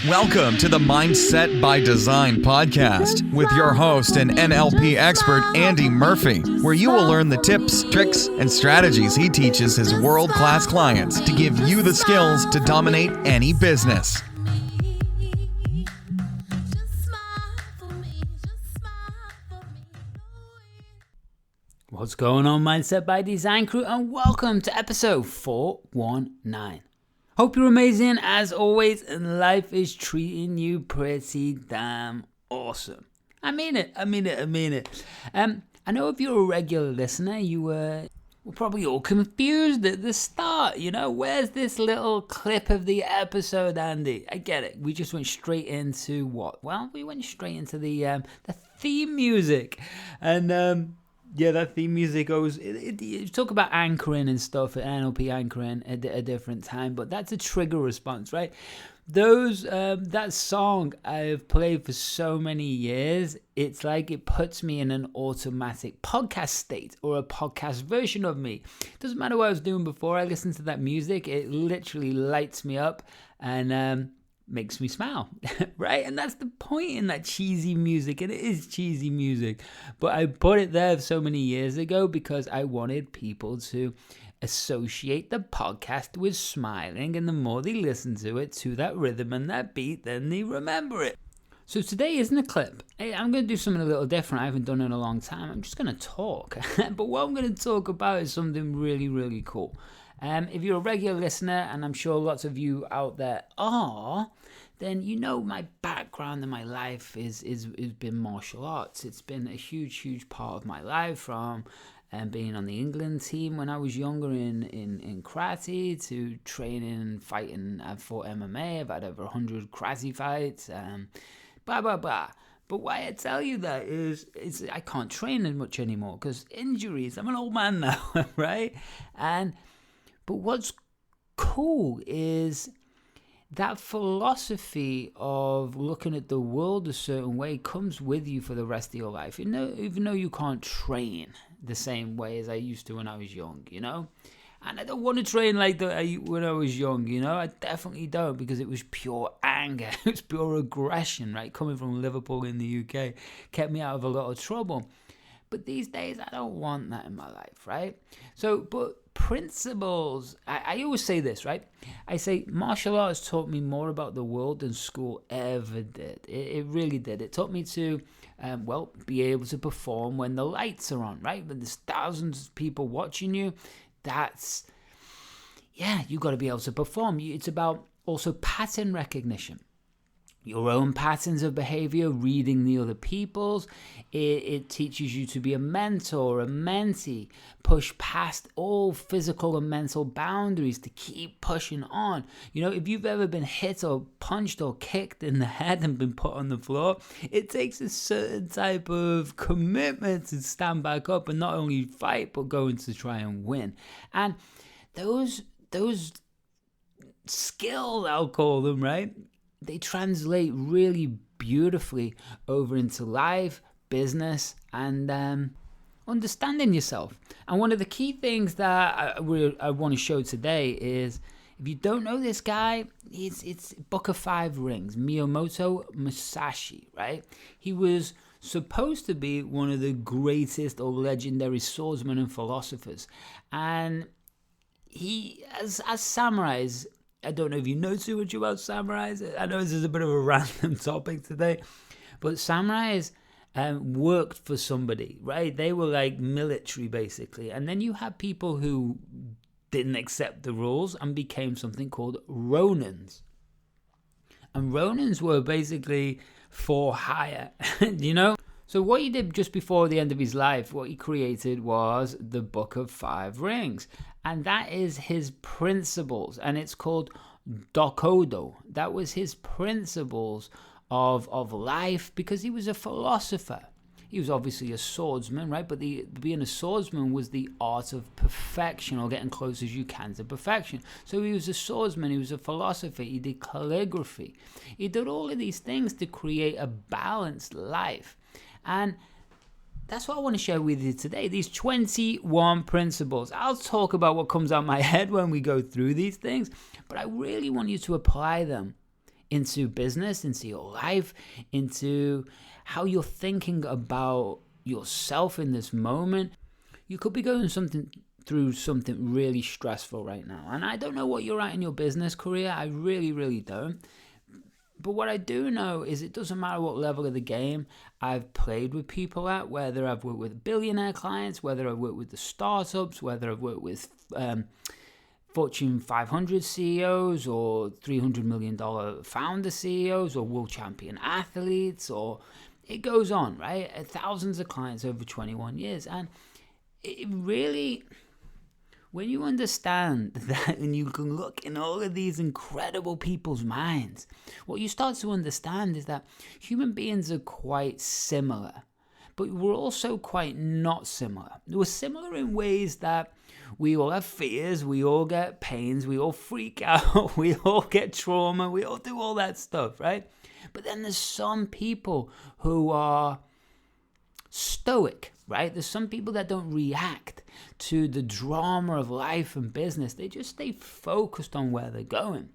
Welcome to the Mindset by Design podcast with your host and NLP expert, Andy Murphy, where you will learn the tips, tricks, and strategies he teaches his world-class clients to give you the skills to dominate any business. What's going on, Mindset by Design crew, and welcome to episode 419. Hope you're amazing as always and life is treating you pretty damn awesome. I mean it. I know if you're a regular listener, you were probably all confused at the start. You know, where's this little clip of the episode, Andy? I get it. We just went straight into what? Well, we went straight into the theme music. And yeah, that theme music goes. You talk about anchoring and stuff, NLP anchoring at a different time, but that's a trigger response, right? That song I've played for so many years. It's like it puts me in an automatic podcast state or a podcast version of me. Doesn't matter what I was doing before I listened to that music. It literally lights me up and makes me smile, right? And that's the point in that cheesy music, and it is cheesy music. But I put it there so many years ago because I wanted people to associate the podcast with smiling, and the more they listen to it, to that rhythm and that beat, then they remember it. So today isn't a clip. I'm going to do something a little different. I haven't done it in a long time. I'm just going to talk. But what I'm going to talk about is something really, really cool. If you're a regular listener, and I'm sure lots of you out there are, then you know my background and my life is been martial arts. It's been a huge part of my life, from being on the England team when I was younger in karate, to training and fighting. I've fought MMA. I've had over 100 karate fights. But why I tell you that is I can't train as much anymore because injuries. I'm an old man now, right? But what's cool is that philosophy of looking at the world a certain way comes with you for the rest of your life. You know, even though you can't train the same way as I used to when I was young, you know? And I don't want to train like when I was young, you know? I definitely don't, because it was pure anger. It was pure aggression, right? Coming from Liverpool in the UK kept me out of a lot of trouble. But these days, I don't want that in my life, right? But principles, I always say this, right? I say martial arts taught me more about the world than school ever did. It really did. It taught me to, be able to perform when the lights are on, right? When there's thousands of people watching you, you got to be able to perform. It's about also pattern recognition. Your own patterns of behavior, reading the other people's. It teaches you to be a mentor, a mentee, push past all physical and mental boundaries to keep pushing on. You know, if you've ever been hit or punched or kicked in the head and been put on the floor, it takes a certain type of commitment to stand back up and not only fight, but go in to try and win. And those skills, I'll call them, right? They translate really beautifully over into life, business, and understanding yourself. And one of the key things that I want to show today is, if you don't know this guy, it's Book of Five Rings, Miyamoto Musashi, right? He was supposed to be one of the greatest or legendary swordsmen and philosophers. And he, as samurais, I don't know if you know too much about samurais. I know this is a bit of a random topic today, but samurais worked for somebody, right? They were like military, basically. And then you had people who didn't accept the rules and became something called ronins. And ronins were basically for hire, you know? So what he did just before the end of his life, what he created was the Book of Five Rings. And that is his principles. And it's called Dokkodo. That was his principles of life, because he was a philosopher. He was obviously a swordsman, right? But being a swordsman was the art of perfection, or getting close as you can to perfection. So he was a swordsman, he was a philosopher, he did calligraphy. He did all of these things to create a balanced life. And that's what I want to share with you today, these 21 principles. I'll talk about what comes out my head when we go through these things, but I really want you to apply them into business, into your life, into how you're thinking about yourself in this moment. You could be going through something really stressful right now. And I don't know what you're at in your business career. I really, really don't. But what I do know is it doesn't matter what level of the game I've played with people at, whether I've worked with billionaire clients, whether I've worked with the startups, whether I've worked with Fortune 500 CEOs or $300 million founder CEOs or world champion athletes, or it goes on, right? Thousands of clients over 21 years. And it really, when you understand that and you can look in all of these incredible people's minds, what you start to understand is that human beings are quite similar, but we're also quite not similar. We're similar in ways that we all have fears, we all get pains, we all freak out, we all get trauma, we all do all that stuff, right? But then there's some people who are stoic, right? There's some people that don't react to the drama of life and business. They just stay focused on where they're going.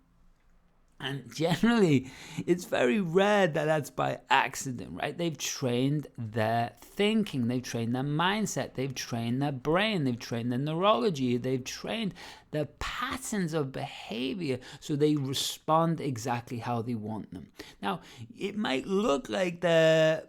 And generally, it's very rare that that's by accident, right? They've trained their thinking, they've trained their mindset, they've trained their brain, they've trained their neurology, they've trained their patterns of behavior so they respond exactly how they want them. Now, it might look like they're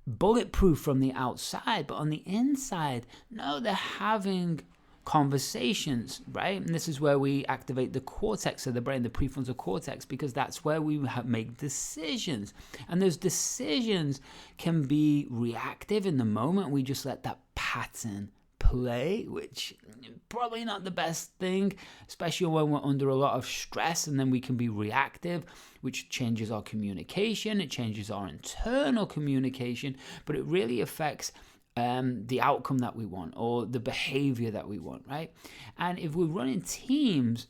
bulletproof from the outside, but on the inside, no, they're having conversations, right? And this is where we activate the cortex of the brain, the prefrontal cortex, because that's where we make decisions. And those decisions can be reactive in the moment. We just let that pattern play, which probably not the best thing, especially when we're under a lot of stress, and then we can be reactive, which changes our communication, it changes our internal communication, but it really affects the outcome that we want or the behavior that we want, right? And if we're running teams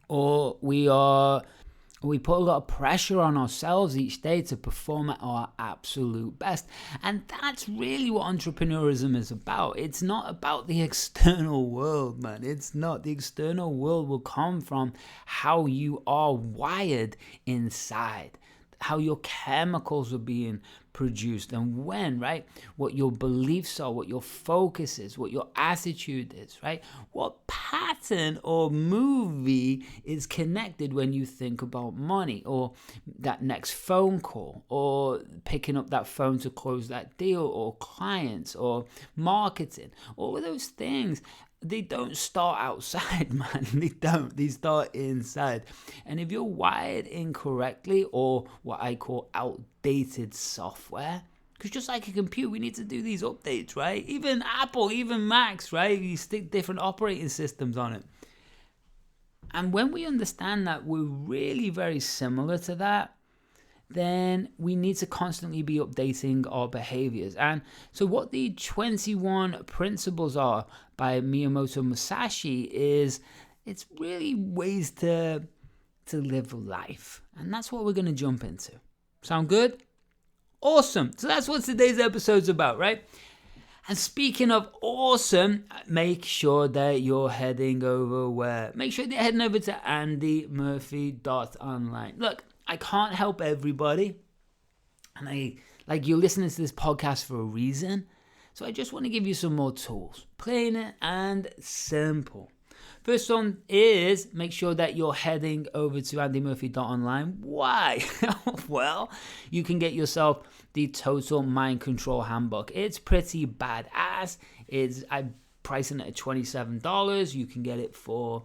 or we put a lot of pressure on ourselves each day to perform at our absolute best. And that's really what entrepreneurism is about. It's not about the external world, man. It's not. The external world will come from how you are wired inside, how your chemicals are being produced and when, right? What your beliefs are, what your focus is, what your attitude is, right? What pattern or movie is connected when you think about money or that next phone call or picking up that phone to close that deal or clients or marketing. All of those things, they don't start outside, man. They don't. They start inside. And if you're wired incorrectly or what I call outdated software, because just like a computer, we need to do these updates, right? Even Apple, even Macs, right? You stick different operating systems on it. And when we understand that we're really very similar to that, then we need to constantly be updating our behaviors. And so what the 21 principles are by Miyamoto Musashi is, it's really ways to live life. And that's what we're going to jump into. Sound good? Awesome. So that's what today's episode's about, right? And speaking of awesome, make sure that you're heading over where? Make sure you're heading over to andymurphy.online. Look, I can't help everybody, and you're listening to this podcast for a reason, so I just want to give you some more tools, plain and simple. First one is make sure that you're heading over to andymurphy.online. Why? Well, you can get yourself the Total Mind Control Handbook. It's pretty badass. I'm pricing it at $27. You can get it for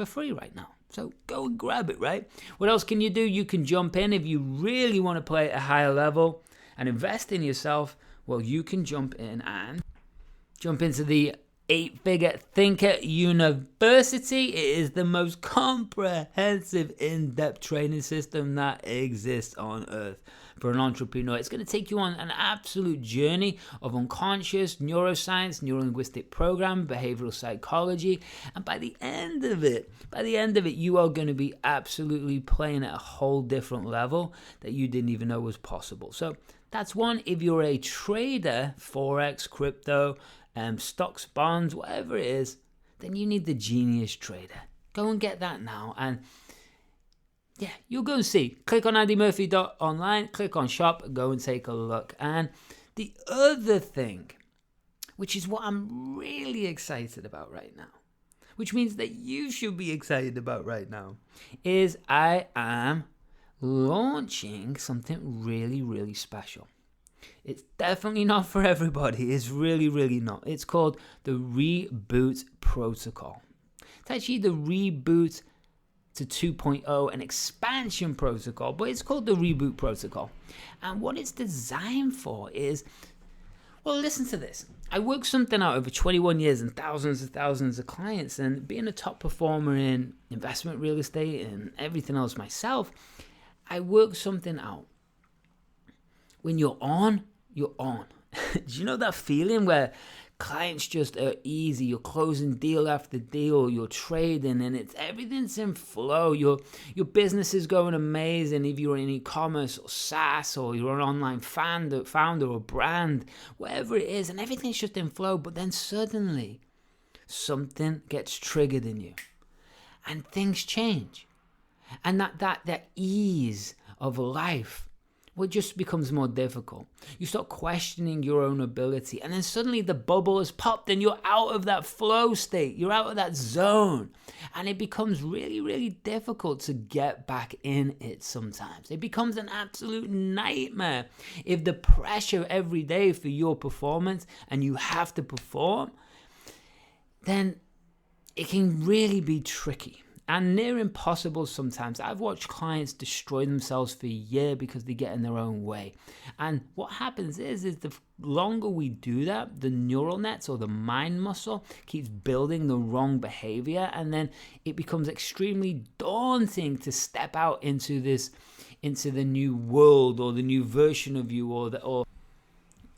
free right now. So go and grab it, right? What else can you do? You can jump in if you really want to play at a higher level and invest in yourself. Well, you can jump into the 8-Figure Thinker University. It is the most comprehensive, in-depth training system that exists on earth for an entrepreneur. It's going to take you on an absolute journey of unconscious, neuroscience, neurolinguistic program, behavioral psychology. And by the end of it, you are going to be absolutely playing at a whole different level that you didn't even know was possible. So that's one. If you're a trader, Forex, crypto, stocks, bonds, whatever it is, then you need the Genius Trader. Go and get that now. And yeah, you'll go and see. Click on andymurphy.online, click on shop, go and take a look. And the other thing, which is what I'm really excited about right now, which means that you should be excited about right now, is I am launching something really, really special. It's definitely not for everybody. It's really, really not. It's called the REBOOT Protocol. It's actually the REBOOT to 2.0, an expansion protocol, but it's called the REBOOT Protocol. And what it's designed for is, well, listen to this. I worked something out over 21 years and thousands of clients, and being a top performer in investment real estate and everything else myself, I worked something out. When you're on, you're on. Do you know that feeling where clients just are easy? You're closing deal after deal, you're trading, and everything's in flow. Your business is going amazing. If you're in e-commerce or SaaS, or you're an online founder or brand, whatever it is, and everything's just in flow. But then suddenly, something gets triggered in you, and things change, and that ease of life, well, it just becomes more difficult. You start questioning your own ability, and then suddenly the bubble has popped and you're out of that flow state. You're out of that zone, and it becomes really, really difficult to get back in it sometimes. It becomes an absolute nightmare if the pressure every day for your performance and you have to perform, then it can really be tricky and near impossible sometimes. I've watched clients destroy themselves for a year because they get in their own way. And what happens is the longer we do that, the neural nets or the mind muscle keeps building the wrong behavior, and then it becomes extremely daunting to step out into the new world or the new version of you, or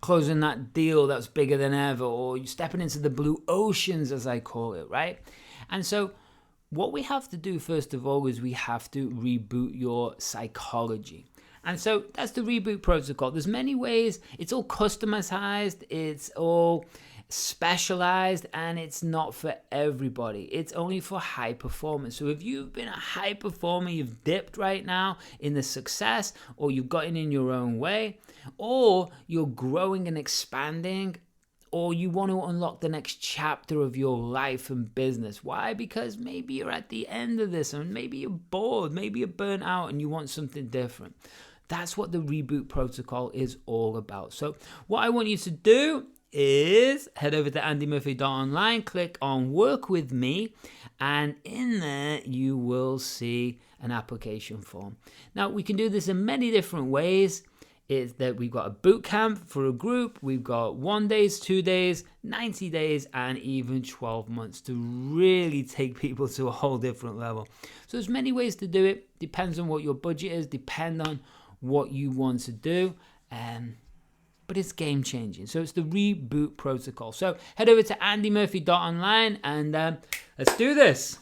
closing that deal that's bigger than ever, or you stepping into the blue oceans, as I call it, right? And so what we have to do, first of all, is we have to reboot your psychology. And so that's the REBOOT Protocol. There's many ways. It's all customized. It's all specialized, and it's not for everybody. It's only for high performance. So if you've been a high performer, you've dipped right now in the success, or you've gotten in your own way, or you're growing and expanding, or you want to unlock the next chapter of your life and business. Why? Because maybe you're at the end of this, and maybe you're bored, maybe you're burnt out, and you want something different. That's what the REBOOT Protocol is all about. So what I want you to do is head over to andymurphy.online, click on Work With Me, and in there you will see an application form. Now, we can do this in many different ways. Is that we've got a boot camp for a group, we've got 1 day, 2 days, 90 days, and even 12 months to really take people to a whole different level. So there's many ways to do it. Depends on what your budget is, depend on what you want to do, but it's game changing. So it's the REBOOT Protocol. So head over to andymurphy.online and let's do this.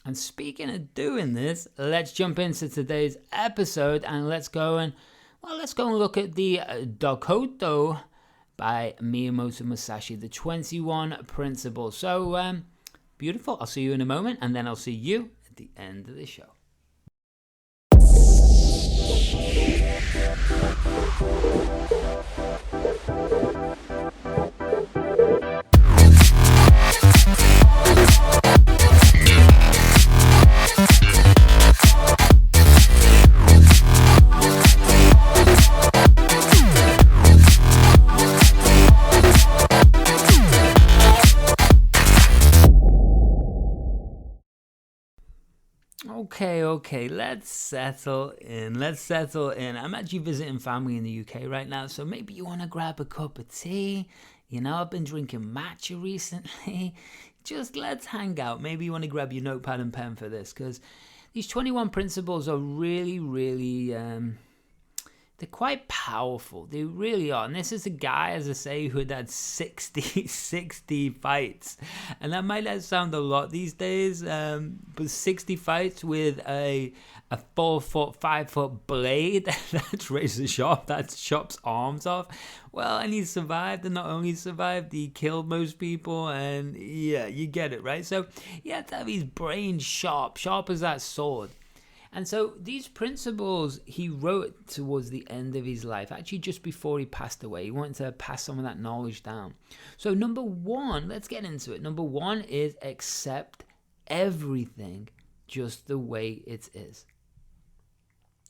And speaking of doing this, let's jump into today's episode, and let's go and look at the Dokkodo by Miyamoto Musashi, the 21 principles. So, beautiful. I'll see you in a moment, and then I'll see you at the end of the show. Okay, let's settle in. I'm actually visiting family in the UK right now, so maybe you want to grab a cup of tea. You know, I've been drinking matcha recently. Just let's hang out. Maybe you want to grab your notepad and pen for this, because these 21 principles are really, really, they're quite powerful. They really are. And this is a guy, as I say, who had 60 fights. And that might not sound a lot these days, but 60 fights with a 4-foot, 5-foot blade that's razor sharp, that chops arms off. Well, and he survived, and not only survived, he killed most people, and yeah, you get it, right? So you have to have his brain sharp as that sword. And so these principles he wrote towards the end of his life, actually just before he passed away. He wanted to pass some of that knowledge down. So number one, let's get into it. Number one is accept everything just the way it is.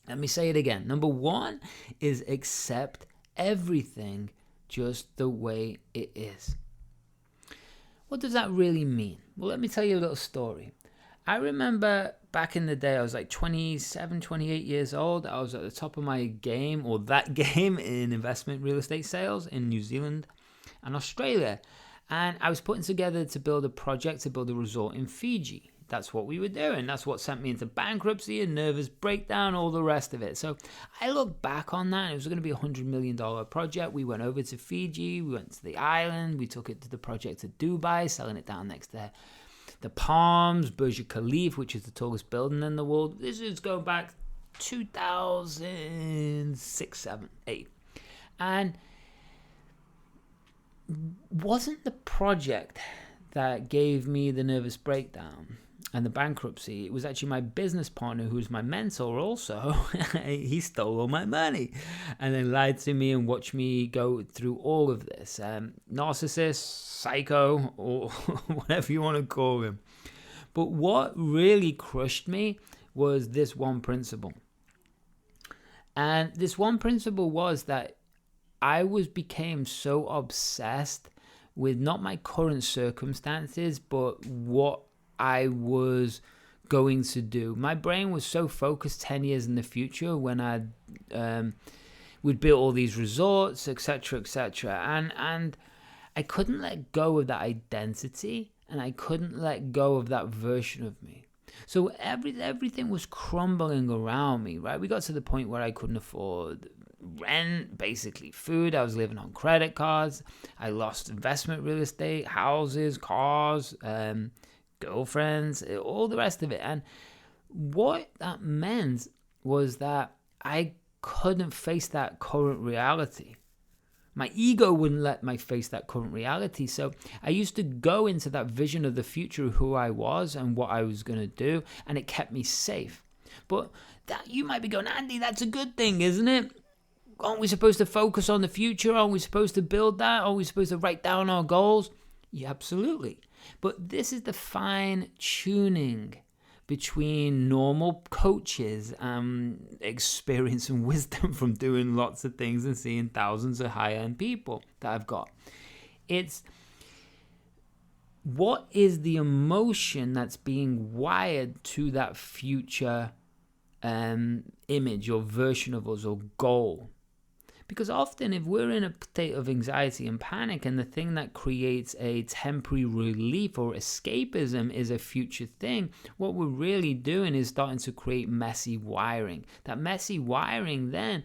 Let me say it again. Number one is accept everything just the way it is. What does that really mean? Well, let me tell you a little story. I remember back in the day, I was like 27, 28 years old. I was at the top of my game, or that game, in investment real estate sales in New Zealand and Australia. And I was putting together to build a project to build a resort in Fiji. That's what we were doing. That's what sent me into bankruptcy and nervous breakdown, all the rest of it. So I look back on that, and it was going to be a $100 million project. We went over to Fiji. We went to the island. We took it to the project to Dubai, selling it down next to the Palms, Burj Khalifa, which is the tallest building in the world. This is going back 2006, 7, 8. And wasn't the project that gave me the nervous breakdown and the bankruptcy. It was actually my business partner, who was my mentor also. He stole all my money and then lied to me and watched me go through all of this. Narcissist, psycho, or whatever you want to call him. But what really crushed me was this one principle. And this one principle was that I became so obsessed with not my current circumstances, but what I was going to do. My brain was so focused 10 years in the future when we'd built all these resorts, etc., etc. And I couldn't let go of that identity, and I couldn't let go of that version of me. So everything was crumbling around me, right? We got to the point where I couldn't afford rent, basically food. I was living on credit cards. I lost investment real estate, houses, cars, girlfriends, all the rest of it. And what that meant was that I couldn't face that current reality. My ego wouldn't let me face that current reality. So I used to go into that vision of the future of who I was and what I was going to do, and it kept me safe. But that, you might be going, Andy, that's a good thing, isn't it? Aren't we supposed to focus on the future? Aren't we supposed to build that? Aren't we supposed to write down our goals? Yeah, absolutely. But this is the fine tuning between normal coaches and experience and wisdom from doing lots of things and seeing thousands of high-end people that I've got. It's what is the emotion that's being wired to that future image or version of us or goal. Because often if we're in a state of anxiety and panic, and the thing that creates a temporary relief or escapism is a future thing, what we're really doing is starting to create messy wiring. That messy wiring then,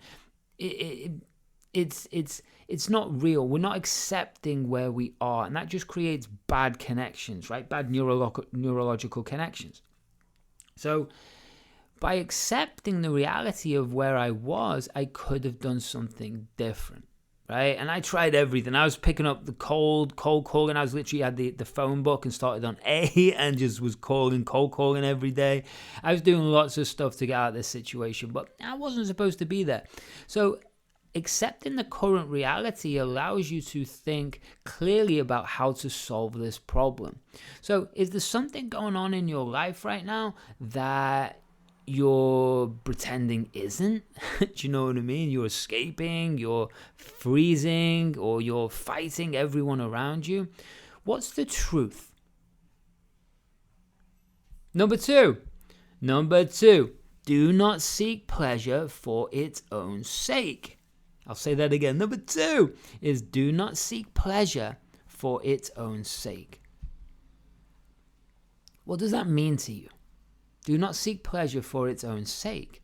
it's not real. We're not accepting where we are, and that just creates bad connections, right? Bad neurological connections. So by accepting the reality of where I was, I could have done something different, right? And I tried everything. I was picking up the cold calling. I was literally had the phone book and started on A and just was cold calling every day. I was doing lots of stuff to get out of this situation, but I wasn't supposed to be there. So accepting the current reality allows you to think clearly about how to solve this problem. So is there something going on in your life right now that you're pretending isn't? Do you know what I mean? You're escaping, you're freezing, or you're fighting everyone around you. What's the truth? Number two, do not seek pleasure for its own sake. I'll say that again. Number two is do not seek pleasure for its own sake. What does that mean to you? Do not seek pleasure for its own sake.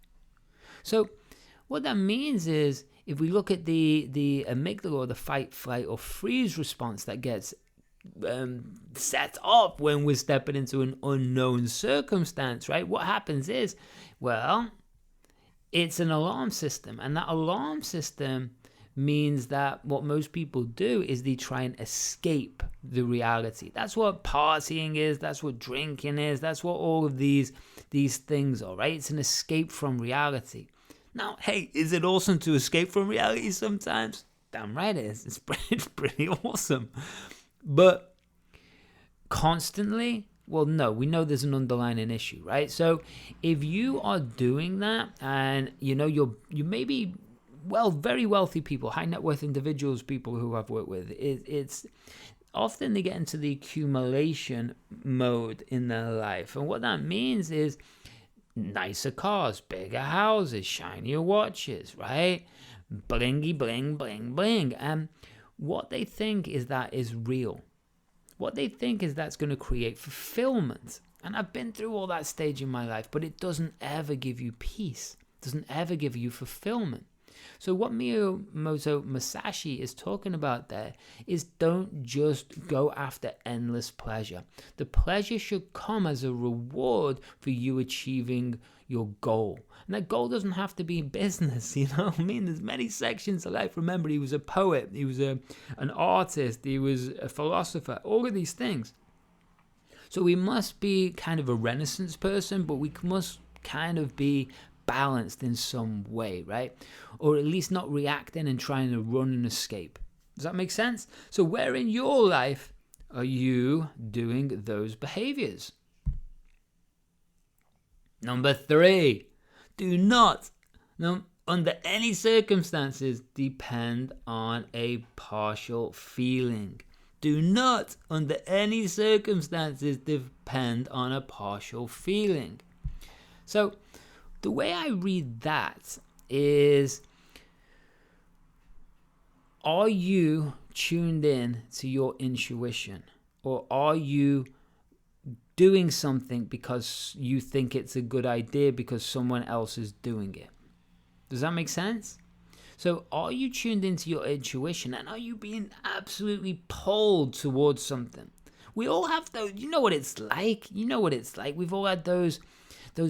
So what that means is, if we look at the amygdala, or the fight, flight, or freeze response that gets set up when we're stepping into an unknown circumstance, right? What happens is, well, it's an alarm system, and that alarm system means that what most people do is they try and escape the reality. That's what partying is, that's what drinking is, that's what all of these things are, right? It's an escape from reality. Now, hey, is it awesome to escape from reality sometimes? Damn right it is. It's pretty awesome. But constantly, well, no, we know there's an underlying issue, right? So if you are doing that and you may be very wealthy people, high net worth individuals, people who I've worked with, it's often they get into the accumulation mode in their life. And what that means is nicer cars, bigger houses, shinier watches, right? Blingy, bling, bling, bling. And what they think is that is real. What they think is that's going to create fulfillment. And I've been through all that stage in my life, but it doesn't ever give you peace. It doesn't ever give you fulfillment. So what Miyamoto Musashi is talking about there is don't just go after endless pleasure. The pleasure should come as a reward for you achieving your goal. And that goal doesn't have to be business, you know what I mean? There's many sections of life. Remember, he was a poet, he was an artist, he was a philosopher, all of these things. So we must be kind of a Renaissance person, but we must kind of be balanced in some way, right? Or at least not reacting and trying to run and escape. Does that make sense? So where in your life are you doing those behaviors? Number 3, do not, under any circumstances, depend on a partial feeling. Do not, under any circumstances, depend on a partial feeling. So, the way I read that is, are you tuned in to your intuition? Or are you doing something because you think it's a good idea because someone else is doing it? Does that make sense? So are you tuned into your intuition, and are you being absolutely pulled towards something? We all have those, you know what it's like. We've all had those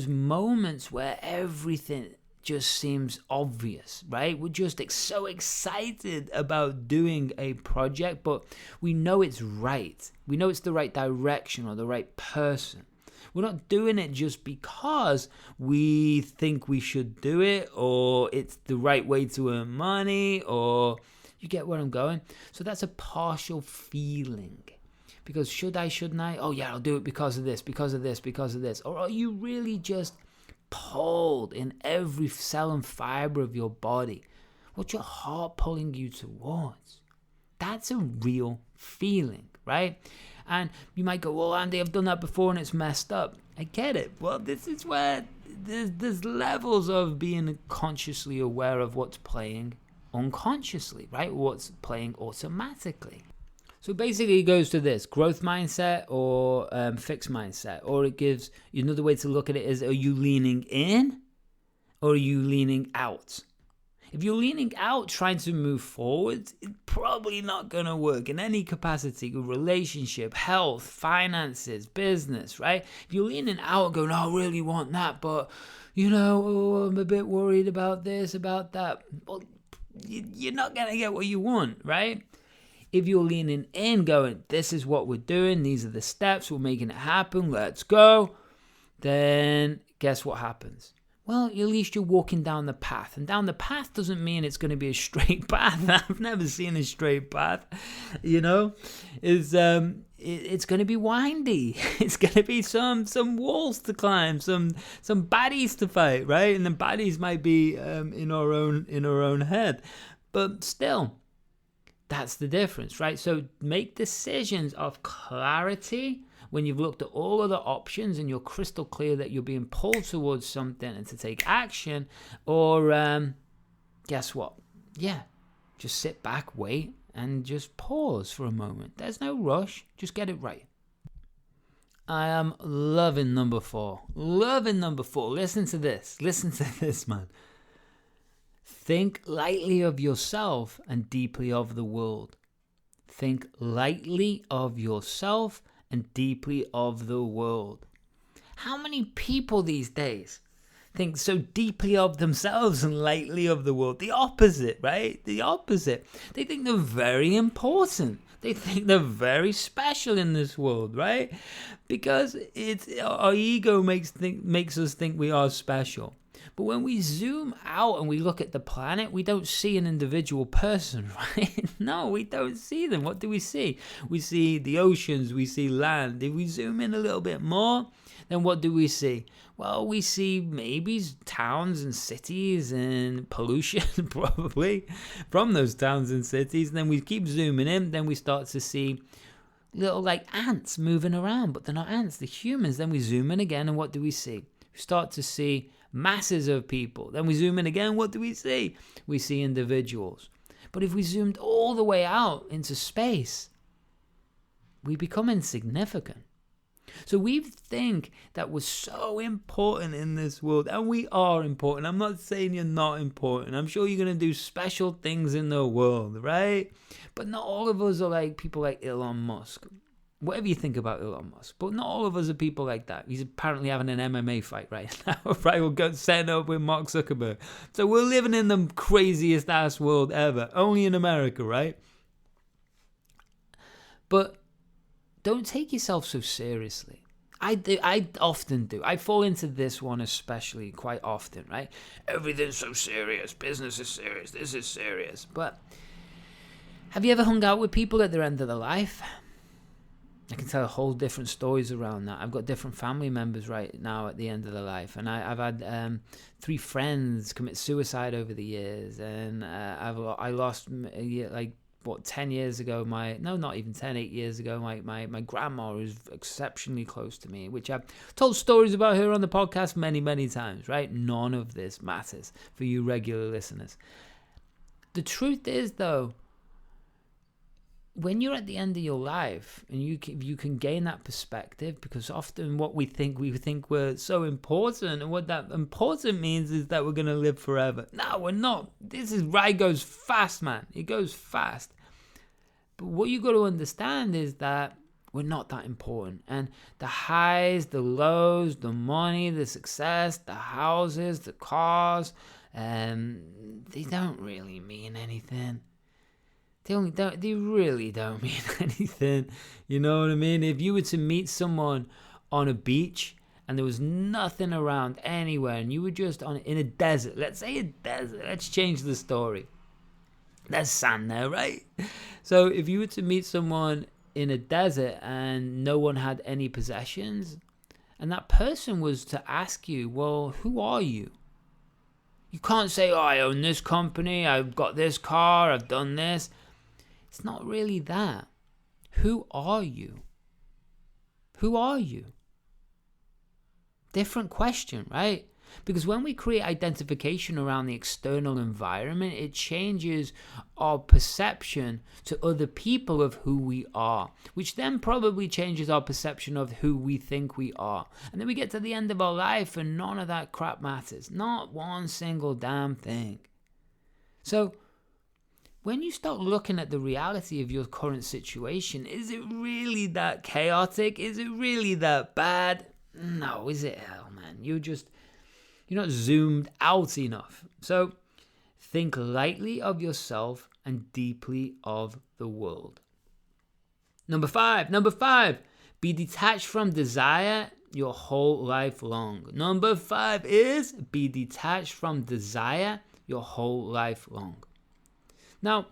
moments where everything just seems obvious, right? We're just so excited about doing a project, but we know it's right. We know it's the right direction or the right person. We're not doing it just because we think we should do it, or it's the right way to earn money, or you get where I'm going. So that's a partial feeling. Because should I, shouldn't I? Oh yeah, I'll do it because of this, because of this, because of this. Or are you really just pulled in every cell and fiber of your body? What's your heart pulling you towards? That's a real feeling, right? And you might go, well, Andy, I've done that before and it's messed up. I get it. Well, this is where there's levels of being consciously aware of what's playing unconsciously, right? What's playing automatically. So basically it goes to this: growth mindset or fixed mindset. Or it gives another way to look at it is, are you leaning in or are you leaning out? If you're leaning out, trying to move forward, it's probably not going to work in any capacity: relationship, health, finances, business, right? If you're leaning out going, oh, I really want that, but, I'm a bit worried about this, about that. Well, you're not going to get what you want, right? If you're leaning in, going, this is what we're doing, these are the steps, we're making it happen, let's go, then guess what happens? Well, at least you're walking down the path. And down the path doesn't mean it's going to be a straight path. I've never seen a straight path, It's going to be windy. It's going to be some walls to climb, some baddies to fight, right? And the baddies might be in our own head. But still, that's the difference, right? So make decisions of clarity when you've looked at all other options and you're crystal clear that you're being pulled towards something and to take action. Or guess what? Yeah, just sit back, wait, and just pause for a moment. There's no rush. Just get it right. I am loving number 4. Listen to this, man. Think lightly of yourself and deeply of the world. Think lightly of yourself and deeply of the world. How many people these days think so deeply of themselves and lightly of the world. The opposite, right? The opposite. They think they're very important. They think they're very special in this world, right? Because our ego makes us think we are special. But when we zoom out and we look at the planet, we don't see an individual person, right? No, we don't see them. What do we see? We see the oceans, we see land. If we zoom in a little bit more, then what do we see? Well, we see maybe towns and cities and pollution probably from those towns and cities. And then we keep zooming in, then we start to see little like ants moving around, but they're not ants, they're humans. Then we zoom in again, and what do we see? We start to see masses of people. Then we zoom in again, what do we see? We see individuals. But if we zoomed all the way out into space, we become insignificant. So we think that we're so important in this world, and we are important. I'm not saying you're not important. I'm sure you're going to do special things in the world, right? But not all of us are like people like Elon Musk. Whatever you think about Elon Musk, but not all of us are people like that. He's apparently having an MMA fight right now, right? We'll go set up with Mark Zuckerberg. So we're living in the craziest ass world ever, only in America, right? But don't take yourself so seriously. I often do. I fall into this one especially quite often, right? Everything's so serious. Business is serious. This is serious. But have you ever hung out with people at their end of their life? I can tell whole different stories around that. I've got different family members right now at the end of their life, and I've had 3 friends commit suicide over the years, and I lost 10 years ago, not even 10, 8 years ago, my grandma was exceptionally close to me, which I've told stories about her on the podcast many, many times, right? None of this matters for you regular listeners. The truth is, though, when you're at the end of your life and you can gain that perspective, because often we think we're so important, and what that important means is that we're going to live forever. No, we're not. This ride goes fast, man. It goes fast. But what you got to understand is that we're not that important. And the highs, the lows, the money, the success, the houses, the cars, they don't really mean anything. They really don't mean anything. You know what I mean? If you were to meet someone on a beach and there was nothing around anywhere, and you were just in a desert, let's say a desert, let's change the story. There's sand there, right? So if you were to meet someone in a desert and no one had any possessions, and that person was to ask you, well, who are you? You can't say, oh, I own this company, I've got this car, I've done this. It's not really that. Who are you? Who are you? Different question, right? Because when we create identification around the external environment, it changes our perception to other people of who we are, which then probably changes our perception of who we think we are. And then we get to the end of our life and none of that crap matters. Not one single damn thing. So when you start looking at the reality of your current situation, is it really that chaotic? Is it really that bad? No, is it? Hell, man. You're not zoomed out enough. So think lightly of yourself and deeply of the world. Number five, be detached from desire your whole life long. Number 5 is be detached from desire your whole life long. Now,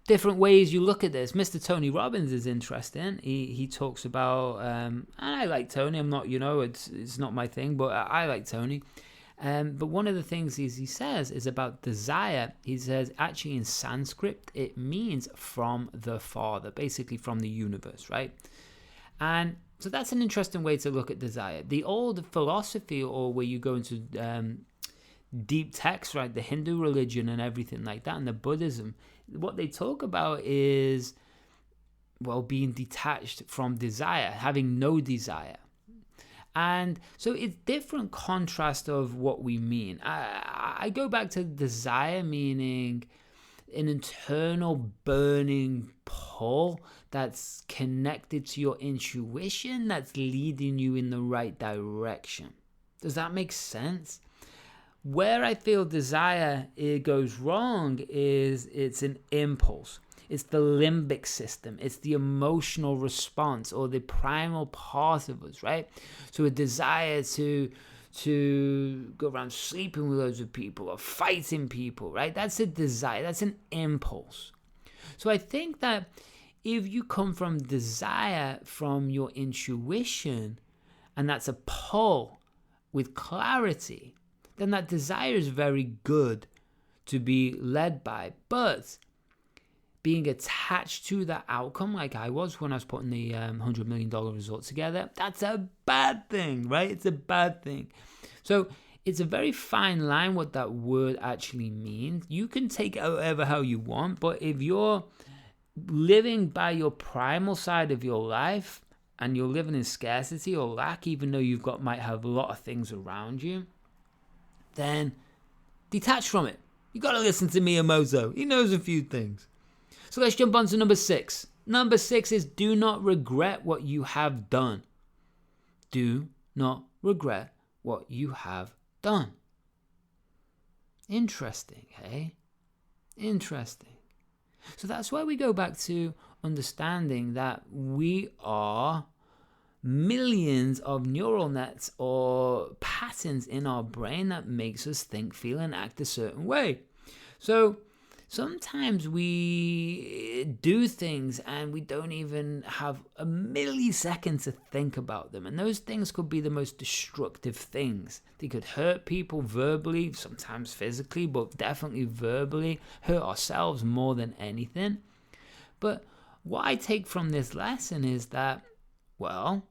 different ways you look at this. Mr. Tony Robbins is interesting. He talks about, and I like Tony. I'm not, it's not my thing, but I like Tony. But one of the things he says is about desire. He says, actually in Sanskrit, it means from the Father, basically from the universe, right? And so that's an interesting way to look at desire. The old philosophy, or where you go into deep texts, right, the Hindu religion and everything like that, and the Buddhism, what they talk about is, well, being detached from desire, having no desire. And so it's different contrast of what we mean. I go back to desire meaning an internal burning pull that's connected to your intuition, that's leading you in the right direction. Does that make sense? Where I feel desire it goes wrong is it's an impulse. It's the limbic system. It's the emotional response or the primal part of us, right? So a desire to go around sleeping with loads of people or fighting people, right? That's a desire. That's an impulse. So I think that if you come from desire from your intuition, and that's a pull with clarity, then that desire is very good to be led by. But being attached to that outcome, like I was when I was putting the $100 million result together, that's a bad thing, right? It's a bad thing. So it's a very fine line what that word actually means. You can take it however how you want, but if you're living by your primal side of your life and you're living in scarcity or lack, even though might have a lot of things around you, then detach from it. You got to listen to Miyamoto. He knows a few things. So let's jump on to number 6. Number 6 is do not regret what you have done. Do not regret what you have done. Interesting, hey? Interesting. So that's why we go back to understanding that we are millions of neural nets or patterns in our brain that makes us think, feel, and act a certain way. So sometimes we do things and we don't even have a millisecond to think about them. And those things could be the most destructive things. They could hurt people verbally, sometimes physically, but definitely verbally, hurt ourselves more than anything. But what I take from this lesson is that, well,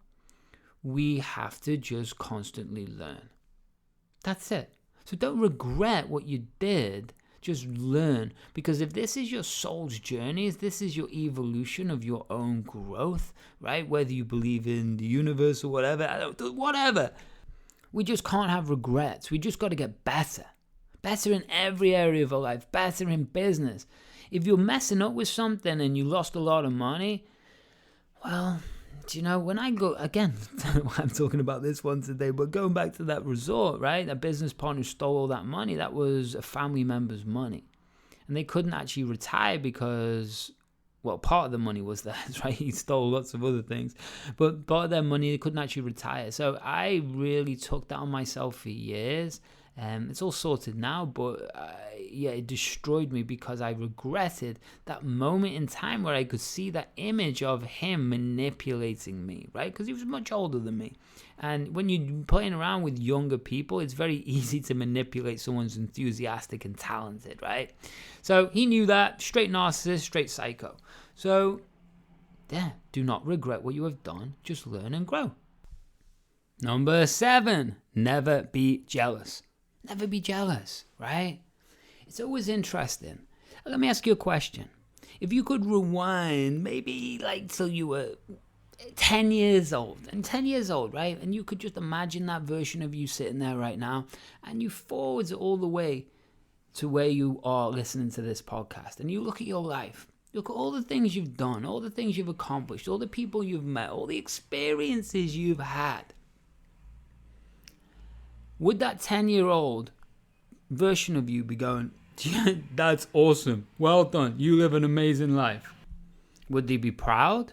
we have to just constantly learn. That's it. So don't regret what you did. Just learn, because if this is your soul's journey, if this is your evolution of your own growth, right? Whether you believe in the universe or whatever, we just can't have regrets. We just got to get better in every area of our life, better in business. If you're messing up with something and you lost a lot of money, well, do you know, when I go, again, I'm talking about this one today, but going back to that resort, right? That business partner stole all that money. That was a family member's money. And they couldn't actually retire because, well, part of the money was theirs, right? He stole lots of other things. But part of their money, they couldn't actually retire. So I really took that on myself for years. It's all sorted now, but it destroyed me because I regretted that moment in time where I could see that image of him manipulating me, right? Because he was much older than me. And when you're playing around with younger people, it's very easy to manipulate someone who's enthusiastic and talented, right? So he knew that, straight narcissist, straight psycho. So, do not regret what you have done, just learn and grow. Number 7, never be jealous. Never be jealous, right? It's always interesting. Let me ask you a question. If you could rewind maybe like till you were 10 years old, right? And you could just imagine that version of you sitting there right now, and you forwards it all the way to where you are listening to this podcast, and you look at your life. Look at all the things you've done, all the things you've accomplished, all the people you've met, all the experiences you've had. Would that 10-year-old version of you be going, that's awesome, well done, you live an amazing life? Would they be proud?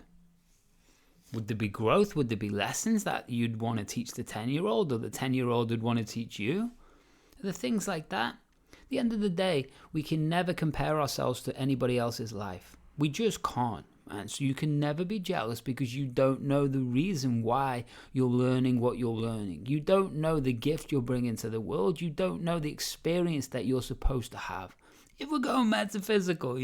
Would there be growth? Would there be lessons that you'd want to teach the 10-year-old, or the 10-year-old would want to teach you? The things like that. At the end of the day, we can never compare ourselves to anybody else's life. We just can't. And so you can never be jealous because you don't know the reason why you're learning what you're learning. You don't know the gift you're bringing to the world. You don't know the experience that you're supposed to have. If we're going metaphysical,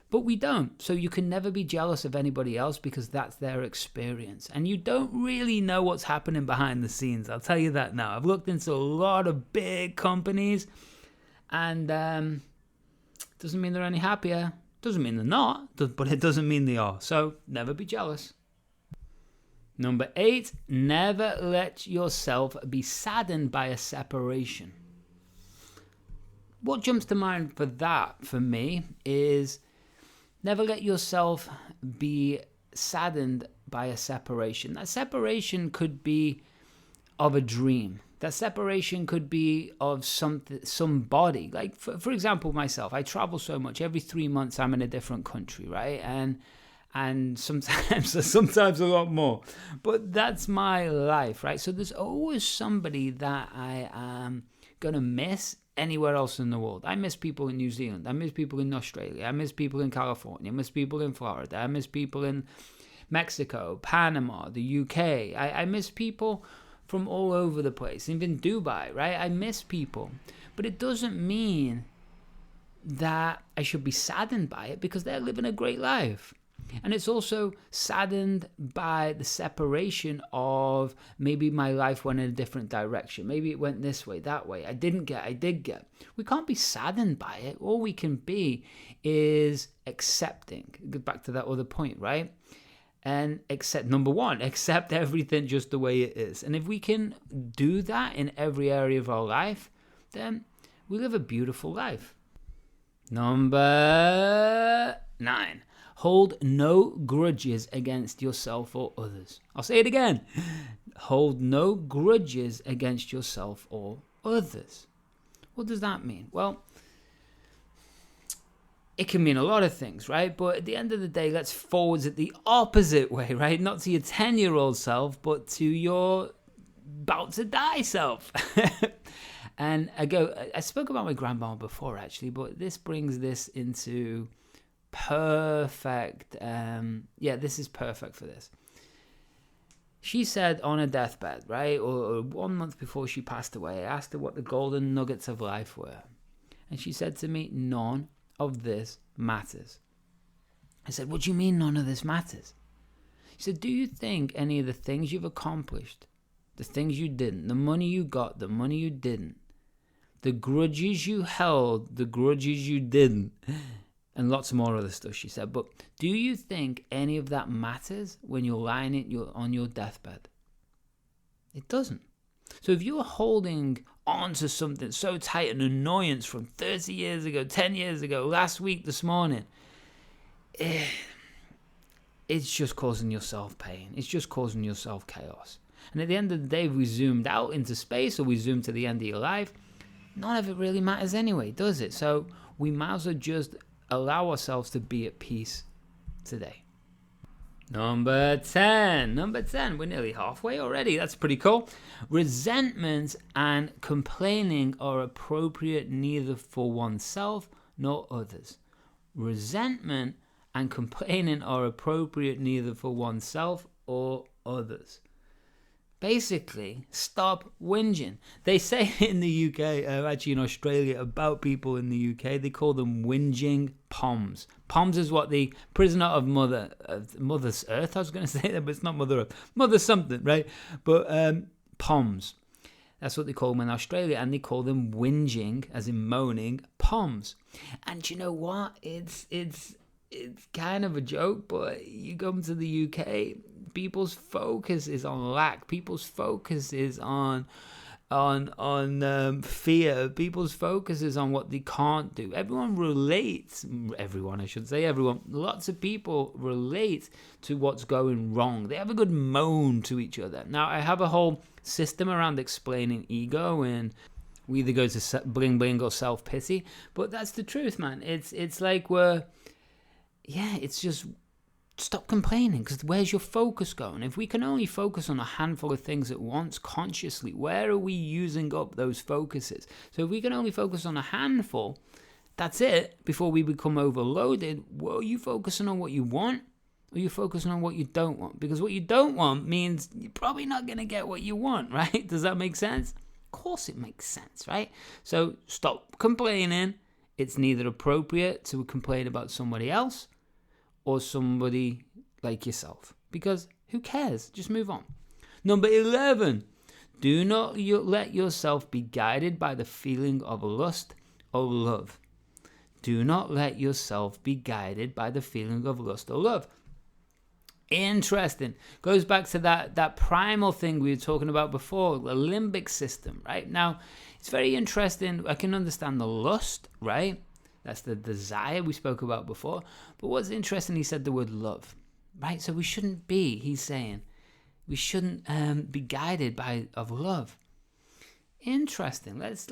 But we don't. So you can never be jealous of anybody else because that's their experience. And you don't really know what's happening behind the scenes. I'll tell you that now. I've looked into a lot of big companies, and doesn't mean they're any happier. Doesn't mean they're not, but it doesn't mean they are. So never be jealous. Number 8, never let yourself be saddened by a separation. What jumps to mind for that, for me, is never let yourself be saddened by a separation. That separation could be of a dream, That separation could be of somebody. Like, for example, myself, I travel so much. Every 3 months, I'm in a different country, right? And sometimes a lot more. But that's my life, right? So there's always somebody that I am going to miss anywhere else in the world. I miss people in New Zealand. I miss people in Australia. I miss people in California. I miss people in Florida. I miss people in Mexico, Panama, the UK. I miss people from all over the place, even Dubai, right? I miss people. But it doesn't mean that I should be saddened by it, because they're living a great life. And it's also saddened by the separation of maybe my life went in a different direction. Maybe it went this way, that way. I did get. We can't be saddened by it. All we can be is accepting. Go back to that other point, right? And number one, accept everything just the way it is. And if we can do that in every area of our life, then we live a beautiful life. Number 9. Hold no grudges against yourself or others. I'll say it again. Hold no grudges against yourself or others. What does that mean? Well, it can mean a lot of things, right? But at the end of the day, let's forward it the opposite way, right? Not to your 10-year-old self, but to your about-to-die self. And I spoke about my grandma before, actually, but this brings this into perfect. This is perfect for this. She said on her deathbed, right, or 1 month before she passed away, I asked her what the golden nuggets of life were. And she said to me, none of this matters. I said, what do you mean none of this matters? She said, do you think any of the things you've accomplished, the things you didn't, the money you got, the money you didn't, the grudges you held, the grudges you didn't, and lots more other stuff, she said, but do you think any of that matters when you're lying on your deathbed? It doesn't. So if you're holding on to something so tight, an annoyance from 30 years ago, 10 years ago, last week, this morning, it's just causing yourself pain. It's just causing yourself chaos. And at the end of the day, if we zoomed out into space or we zoomed to the end of your life, none of it really matters anyway, does it? So we might as well just allow ourselves to be at peace today. Number 10. We're nearly halfway already. That's pretty cool. Resentment and complaining are appropriate neither for oneself nor others. Resentment and complaining are appropriate neither for oneself or others. Basically, stop whinging. They say in the UK, actually in Australia, about people in the UK, they call them whinging poms. Poms is what the prisoner of Mother's Earth, I was going to say that, but it's not Mother Earth. Mother something, right? But poms. That's what they call them in Australia, and they call them whinging, as in moaning, poms. And you know what? It's kind of a joke, but you come to the UK, people's focus is on lack. People's focus is on fear. People's focus is on what they can't do. Lots of people relate to what's going wrong. They have a good moan to each other. Now, I have a whole system around explaining ego, and we either go to bling bling or self-pity, but that's the truth, man. It's like it's just stop complaining, because where's your focus going? If we can only focus on a handful of things at once consciously, where are we using up those focuses? So if we can only focus on a handful, that's it, before we become overloaded. Well, are you focusing on what you want, or are you focusing on what you don't want? Because what you don't want means you're probably not going to get what you want, right? Does that make sense? Of course it makes sense, right? So stop complaining. It's neither appropriate to complain about somebody else or somebody like yourself, because who cares? Just move on. Number 11, do not let yourself be guided by the feeling of lust or love. Do not let yourself be guided by the feeling of lust or love. Interesting. Goes back to that primal thing we were talking about before, the limbic system, right? Now, it's very interesting. I can understand the lust, right? That's the desire we spoke about before. But what's interesting, he said the word love, right? So he's saying, we shouldn't be guided of love. Interesting. Let's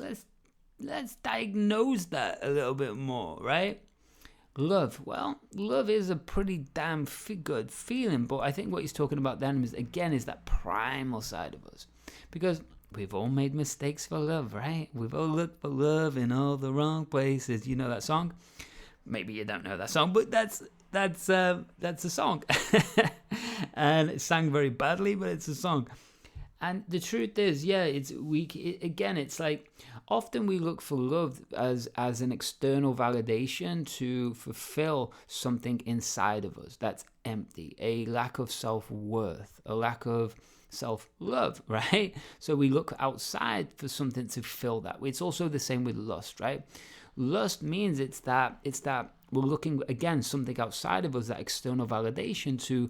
diagnose that a little bit more, right? Love. Well, love is a pretty damn good feeling, but I think what he's talking about then is that primal side of us, because we've all made mistakes for love, right? We've all looked for love in all the wrong places. You know that song? Maybe you don't know that song, but that's a song, and it's sang very badly, but it's a song. And the truth is, yeah, it's like often we look for love as an external validation to fulfill something inside of us that's empty, a lack of self-worth, a lack of self-love, right? So we look outside for something to fill that. It's also the same with lust, right? Lust means it's that we're looking, again, something outside of us, that external validation to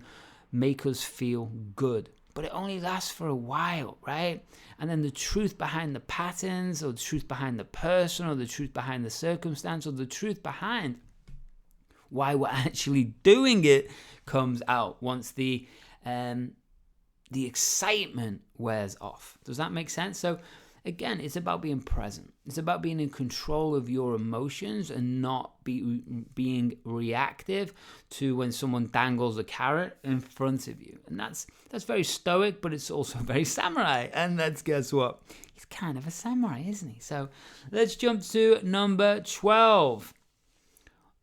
make us feel good. But it only lasts for a while, right? And then the truth behind the patterns, or the truth behind the person, or the truth behind the circumstance, or the truth behind why we're actually doing it comes out once the excitement wears off. Does that make sense? So again, it's about being present. It's about being in control of your emotions and not being reactive to when someone dangles a carrot in front of you. And that's very stoic, but it's also very samurai. And guess what? He's kind of a samurai, isn't he? So let's jump to number 12.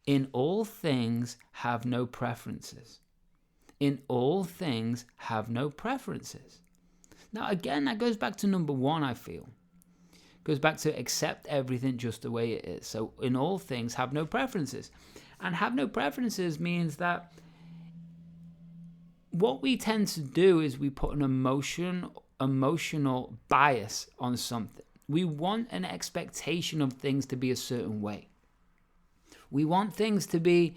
In all things, have no preferences. In all things, have no preferences. Now, again, that goes back to number 1, I feel. Goes back to accept everything just the way it is. So, in all things, have no preferences. And have no preferences means that what we tend to do is we put an emotional bias on something. We want an expectation of things to be a certain way. We want things to be...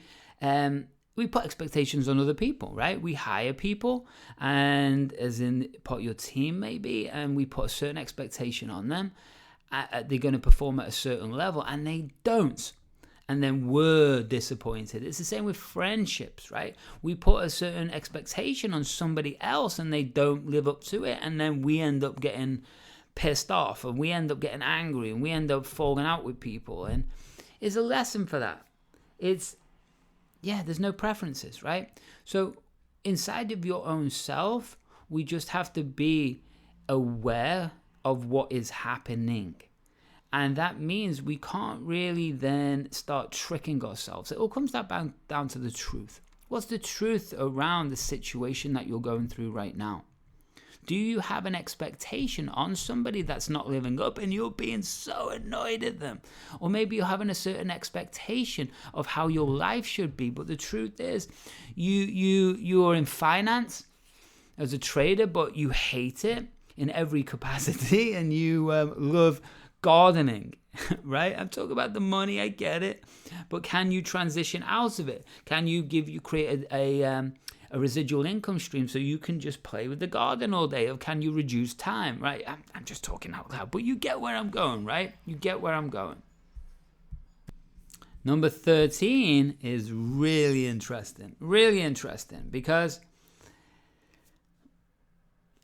we put expectations on other people, right? We hire people, and as in put your team maybe, and we put a certain expectation on them. They're going to perform at a certain level, and they don't. And then we're disappointed. It's the same with friendships, right? We put a certain expectation on somebody else, and they don't live up to it, and then we end up getting pissed off, and we end up getting angry, and we end up falling out with people. And it's a lesson for that. There's no preferences, right? So inside of your own self, we just have to be aware of what is happening. And that means we can't really then start tricking ourselves. It all comes down to the truth. What's the truth around the situation that you're going through right now? Do you have an expectation on somebody that's not living up and you're being so annoyed at them? Or maybe you're having a certain expectation of how your life should be. But the truth is, you are in finance as a trader, but you hate it in every capacity, and you love gardening, right? I'm talking about the money, I get it. But can you transition out of it? Can you create a residual income stream so you can just play with the garden all day? Or can you reduce time, right? I'm just talking out loud, but you get where I'm going, right? You get where I'm going. Number 13 is really interesting because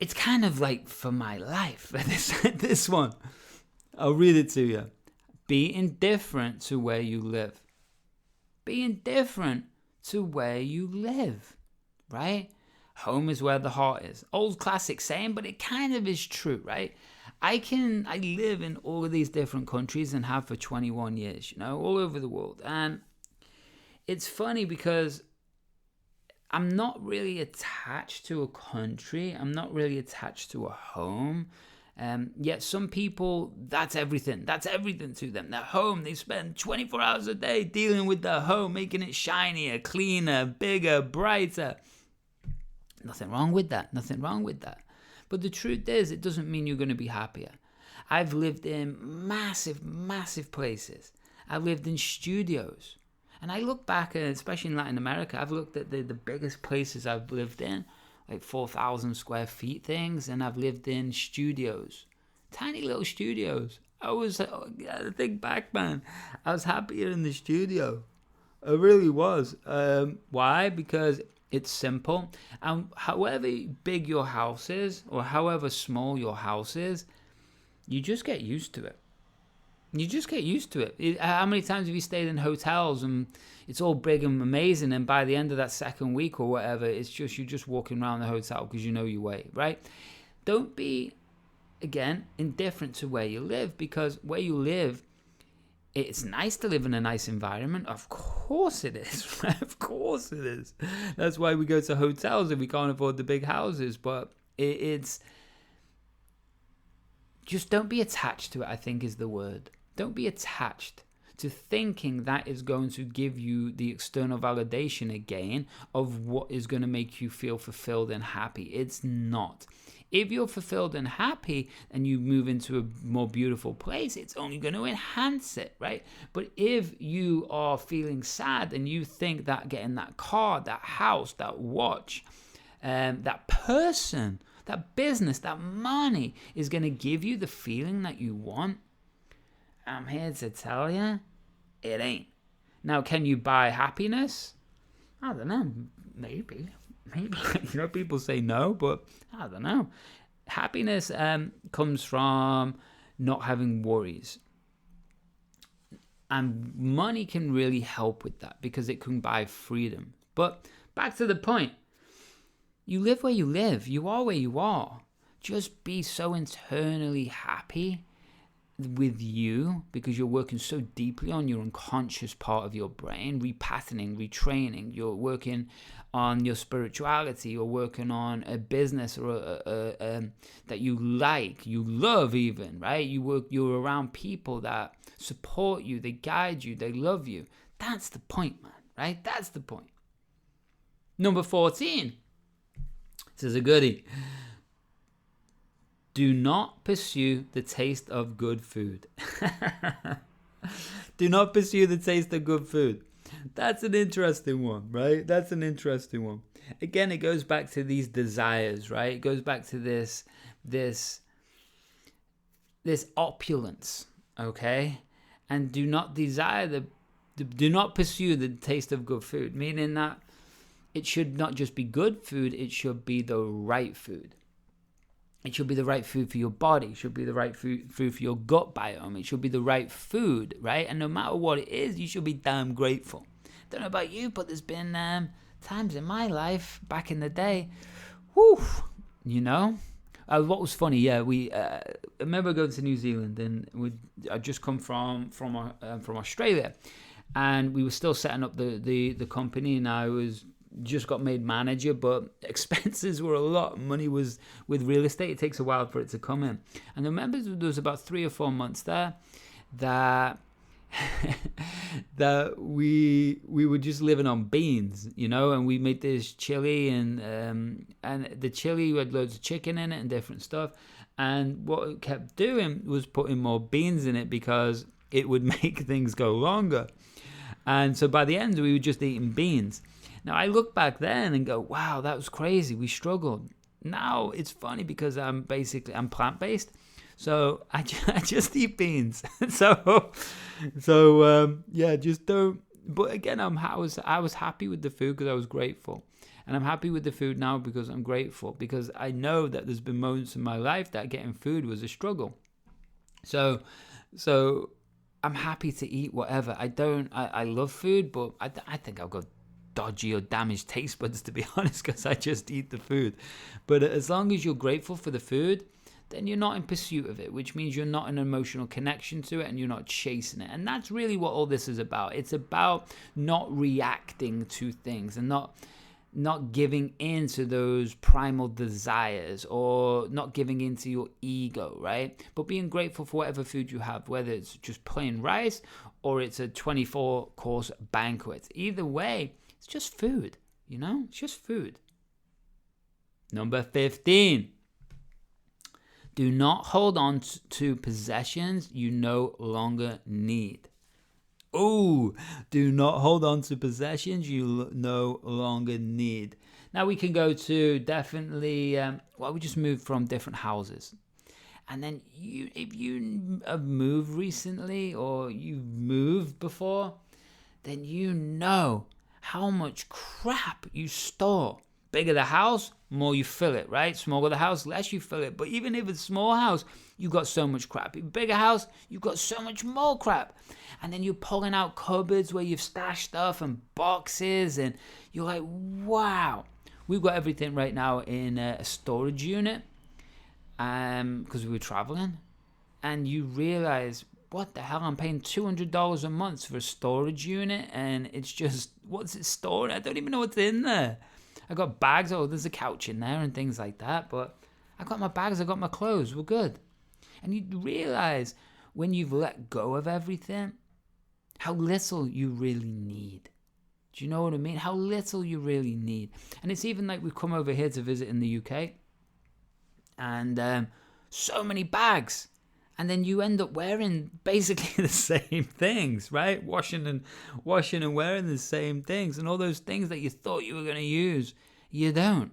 it's kind of like for my life, this one. I'll read it to you. Be indifferent to where you live. Be indifferent to where you live. Right? Home is where the heart is. Old classic saying, but it kind of is true, right? I live in all of these different countries and have for 21 years, all over the world. And it's funny because I'm not really attached to a country. I'm not really attached to a home. Yet some people, that's everything. That's everything to them. Their home, they spend 24 hours a day dealing with their home, making it shinier, cleaner, bigger, brighter. Nothing wrong with that. But the truth is, it doesn't mean you're going to be happier. I've lived in massive, massive places. I've lived in studios. And I look back, especially in Latin America, I've looked at the biggest places I've lived in, like 4,000 square feet things, and I've lived in studios. Tiny little studios. Think back, man. I was happier in the studio. I really was. Why? Because it's simple. And however big your house is, or however small your house is, you just get used to it. You just get used to it. How many times have you stayed in hotels and it's all big and amazing, and by the end of that second week or whatever, it's just you're just walking around the hotel because you know your way, right? Don't be, again, indifferent to where you live, because where you live, it's nice to live in a nice environment. Of course it is. Of course it is. That's why we go to hotels if we can't afford the big houses. But it's just don't be attached to it, I think is the word. Don't be attached to thinking that is going to give you the external validation again of what is going to make you feel fulfilled and happy. It's not. If you're fulfilled and happy and you move into a more beautiful place, it's only going to enhance it, right? But if you are feeling sad and you think that getting that car, that house, that watch, that person, that business, that money is going to give you the feeling that you want, I'm here to tell you, it ain't. Now, can you buy happiness? I don't know. Maybe. People say no, but I don't know. Happiness comes from not having worries. And money can really help with that because it can buy freedom. But back to the point. You live where you live. You are where you are. Just be so internally happy with you, because you're working so deeply on your unconscious part of your brain, repatterning, retraining. You're working on your spirituality. You're working on a business or that you like, you love even, right? You're around people that support you, they guide you, they love you. That's the point, man, right? That's the point. Number 14. This is a goodie. Do not pursue the taste of good food. Do not pursue the taste of good food. That's an interesting one, right? That's an interesting one. Again, it goes back to these desires, right? It goes back to this opulence, okay? And do not do not pursue the taste of good food, meaning that it should not just be good food, it should be the right food. It should be the right food for your body. It should be the right food for your gut biome. It should be the right food, right? And no matter what it is, you should be damn grateful. Don't know about you, but there's been times in my life back in the day, what was funny, I remember going to New Zealand, and I'd just come from Australia, and we were still setting up the company, and I was just got made manager, but expenses were a lot. Money was, with real estate, it takes a while for it to come in. And I remember there was about 3 or 4 months there that that we were just living on beans, and we made this chili, and the chili had loads of chicken in it and different stuff. And what it kept doing was putting more beans in it because it would make things go longer. And so by the end, we were just eating beans. Now, I look back then and go, wow, that was crazy. We struggled. Now, it's funny because I'm plant-based. So I just eat beans. so just don't. But again, I was happy with the food because I was grateful. And I'm happy with the food now because I'm grateful. Because I know that there's been moments in my life that getting food was a struggle. So I'm happy to eat whatever. I love food, but I think I've got dodgy or damaged taste buds, to be honest, because I just eat the food. But as long as you're grateful for the food, then you're not in pursuit of it, which means you're not an emotional connection to it and you're not chasing it. And that's really what all this is about. It's about not reacting to things and not giving in to those primal desires, or not giving into your ego, right? But being grateful for whatever food you have, whether it's just plain rice or it's a 24-course banquet. Either way, it's just food, It's just food. Number 15. Do not hold on to possessions you no longer need. Oh, do not hold on to possessions you no longer need. Now we can go to definitely, we just moved from different houses. And then if you have moved recently or you've moved before, then you know how much crap you store Bigger the house, more you fill it, right? Smaller the house, less you fill it. But even if it's a small house, you've got so much crap. Bigger house, you've got so much more crap. And then you're pulling out cupboards where you've stashed stuff and boxes, and you're like, wow. We've got everything right now in a storage unit because we were traveling. And you realize, what the hell, I'm paying $200 a month for a storage unit, and it's just, what's it stored? I don't even know what's in there. I got bags, there's a couch in there and things like that, but I got my bags, I got my clothes, we're good. And you realize when you've let go of everything, how little you really need. Do you know what I mean? How little you really need. And it's even like we've come over here to visit in the UK, and so many bags. And then you end up wearing basically the same things, right? Washing and wearing the same things. And all those things that you thought you were going to use, you don't.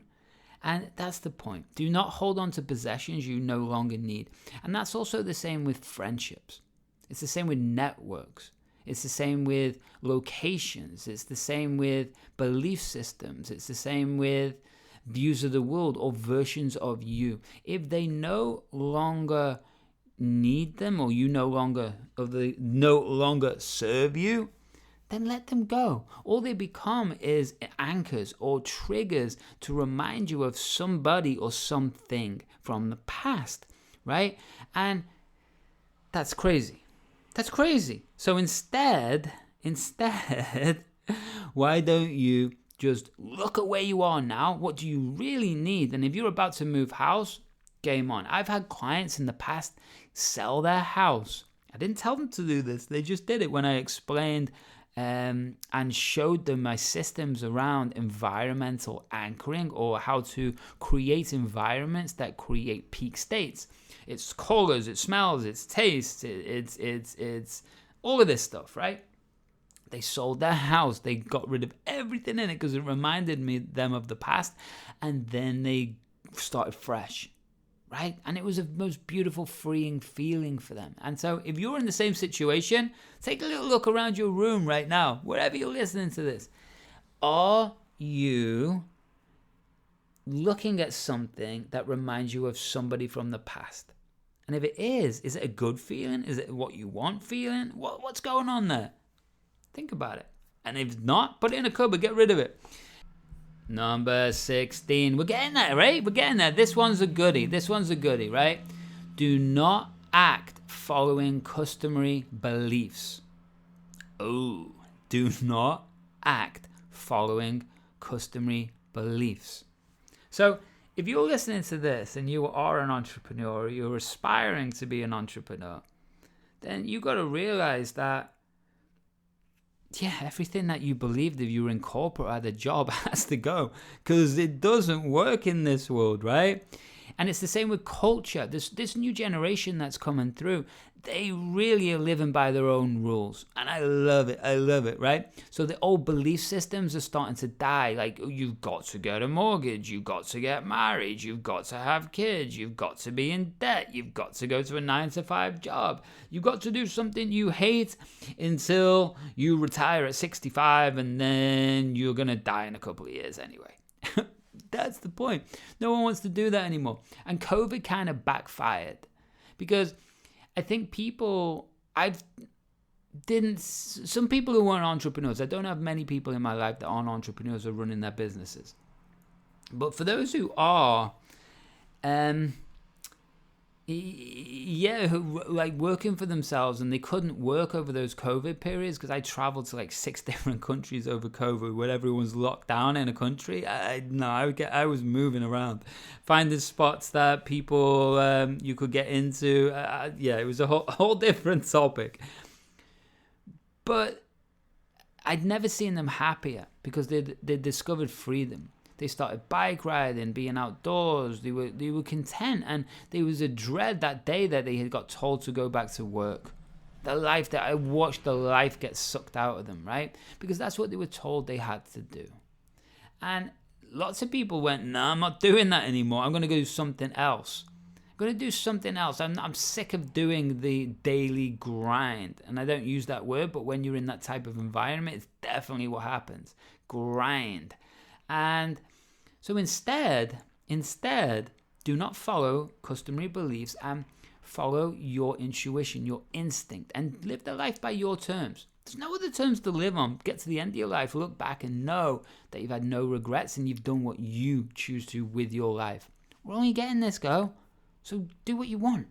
And that's the point. Do not hold on to possessions you no longer need. And that's also the same with friendships. It's the same with networks. It's the same with locations. It's the same with belief systems. It's the same with views of the world or versions of you. If they no longer need them, or you no longer serve you, then let them go. All they become is anchors or triggers to remind you of somebody or something from the past, right? And that's crazy. That's crazy. So instead, why don't you just look at where you are now? What do you really need? And if you're about to move house, game on. I've had clients in the past sell their house. I didn't tell them to do this. They just did it when I explained and showed them my systems around environmental anchoring, or how to create environments that create peak states. It's colors, it smells, it's tastes, it's all of this stuff, right? They sold their house. They got rid of everything in it because it reminded them of the past, and then they started fresh. Right? And it was the most beautiful, freeing feeling for them. And so if you're in the same situation, take a little look around your room right now, wherever you're listening to this. Are you looking at something that reminds you of somebody from the past? And if it is it a good feeling? Is it what you want feeling? What's going on there? Think about it. And if not, put it in a cupboard, get rid of it. Number 16. We're getting there, right? We're getting there. This one's a goodie, right? Do not act following customary beliefs. Oh, do not act following customary beliefs. So if you're listening to this and you are an entrepreneur, or you're aspiring to be an entrepreneur, then you got to realize that everything that you believed if you were in corporate or had a job has to go, because it doesn't work in this world, right? And it's the same with culture. This new generation that's coming through, they really are living by their own rules. And I love it, right? So the old belief systems are starting to die. Like, you've got to get a mortgage, you've got to get married, you've got to have kids, you've got to be in debt, you've got to go to a 9-to-5 job, you've got to do something you hate until you retire at 65, and then you're going to die in a couple of years anyway. That's the point. No one wants to do that anymore. And COVID kind of backfired, because I think some people who weren't entrepreneurs, I don't have many people in my life that aren't entrepreneurs or running their businesses. But for those who are, who like working for themselves, and they couldn't work over those COVID periods, because I traveled to like 6 different countries over COVID where everyone's locked down in a country. I was moving around, finding spots that people you could get into. It was a whole different topic. But I'd never seen them happier, because they discovered freedom. They started bike riding, being outdoors. They were content, and there was a dread that day that they had got told to go back to work. The life that I watched, the life get sucked out of them, right? Because that's what they were told they had to do. And lots of people went, "No, I'm not doing that anymore. I'm going to go do something else. I'm sick of doing the daily grind." And I don't use that word, but when you're in that type of environment, it's definitely what happens. Grind. And So instead, do not follow customary beliefs and follow your intuition, your instinct, and live the life by your terms. There's no other terms to live on. Get to the end of your life, look back and know that you've had no regrets and you've done what you choose to with your life. We're only getting this go, so do what you want.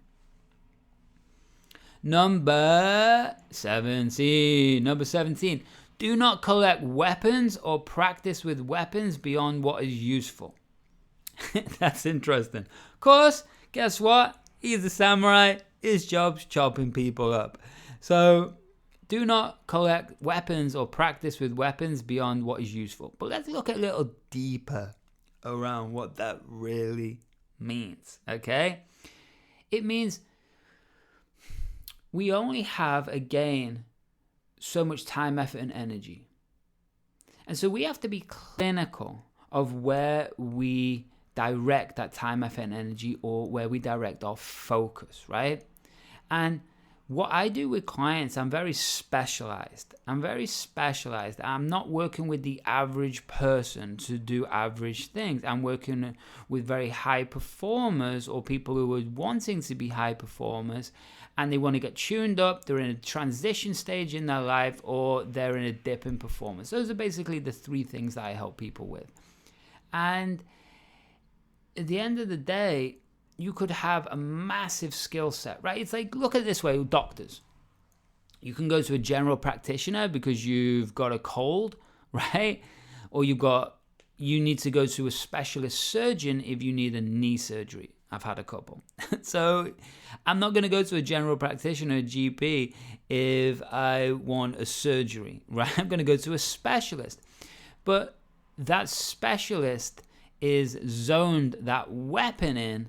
Number 17. Do not collect weapons or practice with weapons beyond what is useful. That's interesting. Of course, guess what? He's a samurai. His job's chopping people up. So do not collect weapons or practice with weapons beyond what is useful. But let's look a little deeper around what that really means, okay? It means we only have, again, so much time, effort, and energy. And so we have to be clinical of where we direct that time, effort, and energy, or where we direct our focus, right? And what I do with clients, I'm very specialized. I'm not working with the average person to do average things. I'm working with very high performers or people who are wanting to be high performers and they want to get tuned up. They're in a transition stage in their life or they're in a dip in performance. Those are basically the three things that I help people with. And at the end of the day, you could have a massive skill set, right? It's like, look at it this way, doctors. You can go to a general practitioner because you've got a cold, right? Or you need to go to a specialist surgeon if you need a knee surgery. I've had a couple. So I'm not going to go to a general practitioner, a GP, if I want a surgery, right? I'm going to go to a specialist. But that specialist is zoned that weapon in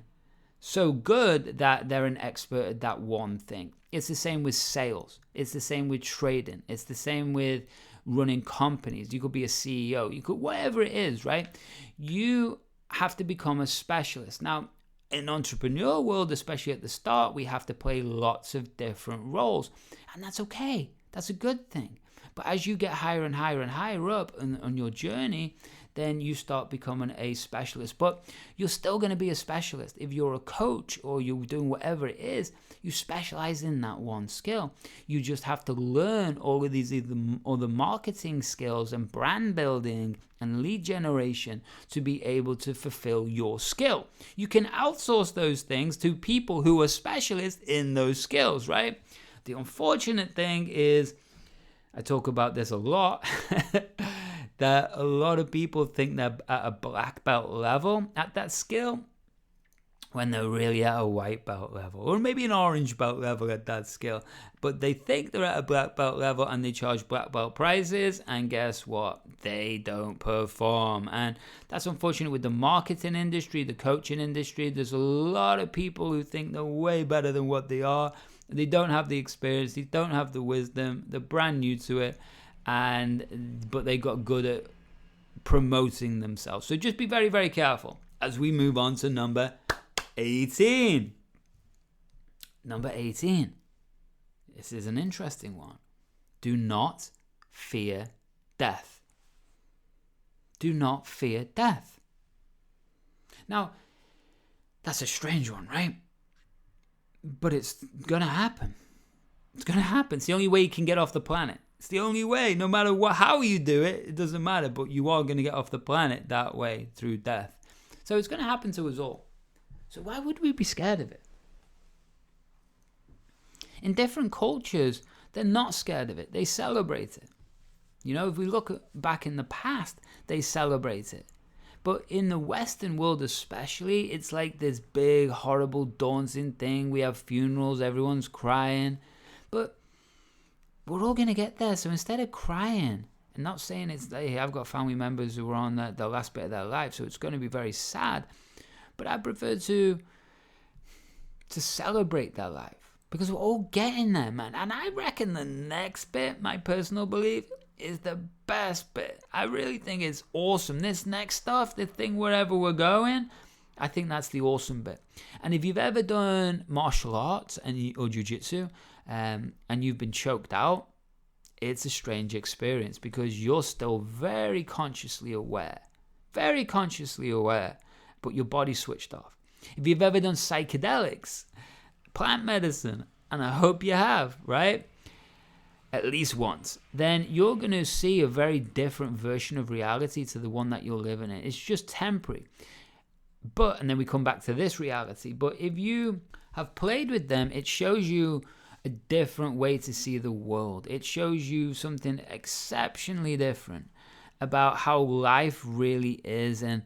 so good that they're an expert at that one thing. It's the same with sales. It's the same with trading. It's the same with running companies. You could be a CEO. You could, whatever it is, right? You have to become a specialist. Now, in the entrepreneur world, especially at the start, we have to play lots of different roles. And that's okay. That's a good thing. But as you get higher and higher and higher up on your journey, then you start becoming a specialist. But you're still going to be a specialist. If you're a coach or you're doing whatever it is, you specialize in that one skill. You just have to learn all of these other marketing skills and brand building and lead generation to be able to fulfill your skill. You can outsource those things to people who are specialists in those skills, right? The unfortunate thing is, I talk about this a lot, that a lot of people think they're at a black belt level at that skill when they're really at a white belt level or maybe an orange belt level at that skill. But they think they're at a black belt level and they charge black belt prices, and guess what? They don't perform. And that's unfortunate with the marketing industry, the coaching industry. There's a lot of people who think they're way better than what they are. They don't have the experience, they don't have the wisdom, they're brand new to it, but they got good at promoting themselves. So just be very, very careful as we move on to number 18. Number 18. This is an interesting one. Do not fear death. Do not fear death. Now, that's a strange one, right? But it's going to happen. It's going to happen. It's the only way you can get off the planet. It's the only way. No matter how you do it, it doesn't matter. But you are going to get off the planet that way, through death. So it's going to happen to us all. So why would we be scared of it? In different cultures, they're not scared of it. They celebrate it. You know, if we look back in the past, they celebrate it. But in the Western world especially, it's like this big, horrible, daunting thing. We have funerals, everyone's crying. But we're all going to get there. So instead of crying, and not saying it's, hey, I've got family members who are on the last bit of their life, so it's going to be very sad. But I prefer to celebrate their life. Because we're all getting there, man. And I reckon the next bit, my personal belief, is the best bit. I really think it's awesome. This next stuff, the thing wherever we're going, I think that's the awesome bit. And if you've ever done martial arts or jiu-jitsu and you've been choked out, it's a strange experience because you're still very consciously aware. very consciously aware, but your body switched off. If you've ever done psychedelics, plant medicine, and I hope you have, right? At least once, then you're going to see a very different version of reality to the one that you're living in. It's just temporary. And then we come back to this reality. But if you have played with them, it shows you a different way to see the world. It shows you something exceptionally different about how life really is. And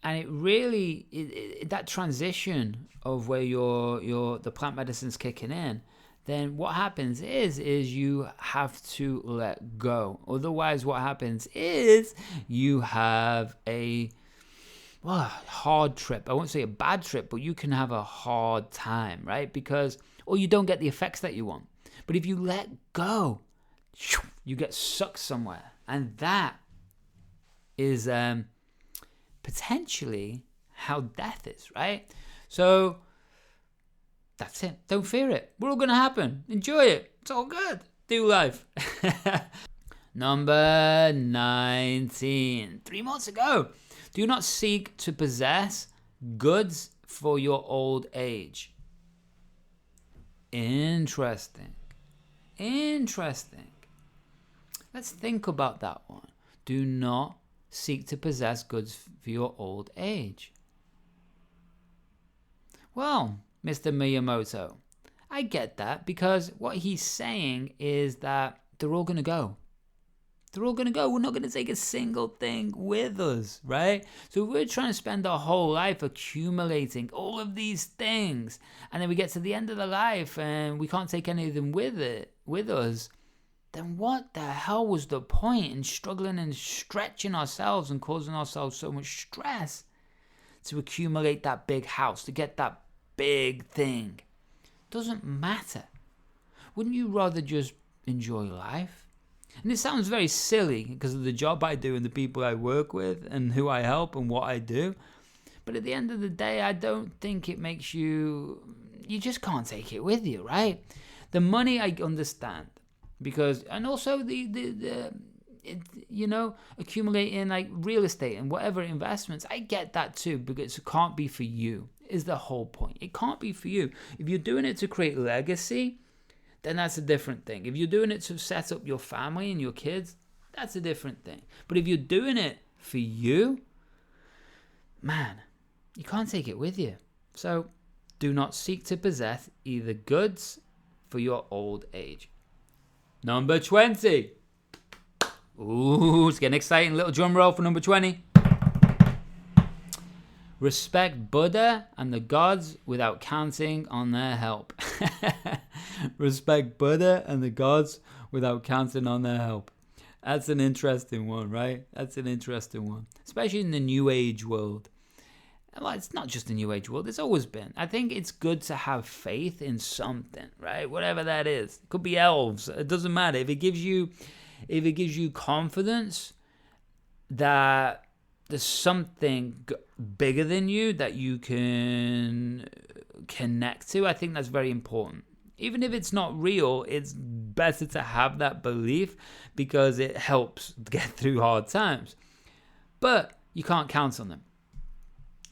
it really, that transition of where the plant medicine's kicking in, then what happens is you have to let go. Otherwise, what happens is you have a hard trip. I won't say a bad trip, but you can have a hard time, right? Or you don't get the effects that you want. But if you let go, you get sucked somewhere. And that is potentially how death is, right? So that's it. Don't fear it. We're all going to happen. Enjoy it. It's all good. Do life. Number 19. 3 more to go. Do not seek to possess goods for your old age. Interesting. Let's think about that one. Do not seek to possess goods for your old age. Well, Mr. Miyamoto, I get that, because what he's saying is that they're all going to go. They're all going to go. We're not going to take a single thing with us, right? So we're trying to spend our whole life accumulating all of these things, and then we get to the end of the life and we can't take any of them with us, then what the hell was the point in struggling and stretching ourselves and causing ourselves so much stress to accumulate that big house, to get that big thing? Doesn't matter. Wouldn't you rather just enjoy life? And it sounds very silly because of the job I do and the people I work with and who I help and what I do. But at the end of the day, I don't think it makes you just can't take it with you, right? The money I understand, and also accumulating like real estate and whatever investments, I get that too, because it can't be for you is the whole point. It can't be for you. If you're doing it to create legacy, then that's a different thing. If you're doing it to set up your family and your kids, that's a different thing. But if you're doing it for you, man, you can't take it with you. So do not seek to possess either goods for your old age. Number 20. Ooh, it's getting exciting. Little drum roll for number 20. Respect Buddha and the gods without counting on their help. Respect Buddha and the gods without counting on their help. That's an interesting one, right? That's an interesting one. Especially in the New Age world. Well, it's not just the New Age world. It's always been. I think it's good to have faith in something, right? Whatever that is. It could be elves. It doesn't matter. If it gives you confidence that there's something bigger than you that you can connect to, I think that's very important. Even if it's not real, it's better to have that belief because it helps get through hard times. But you can't count on them.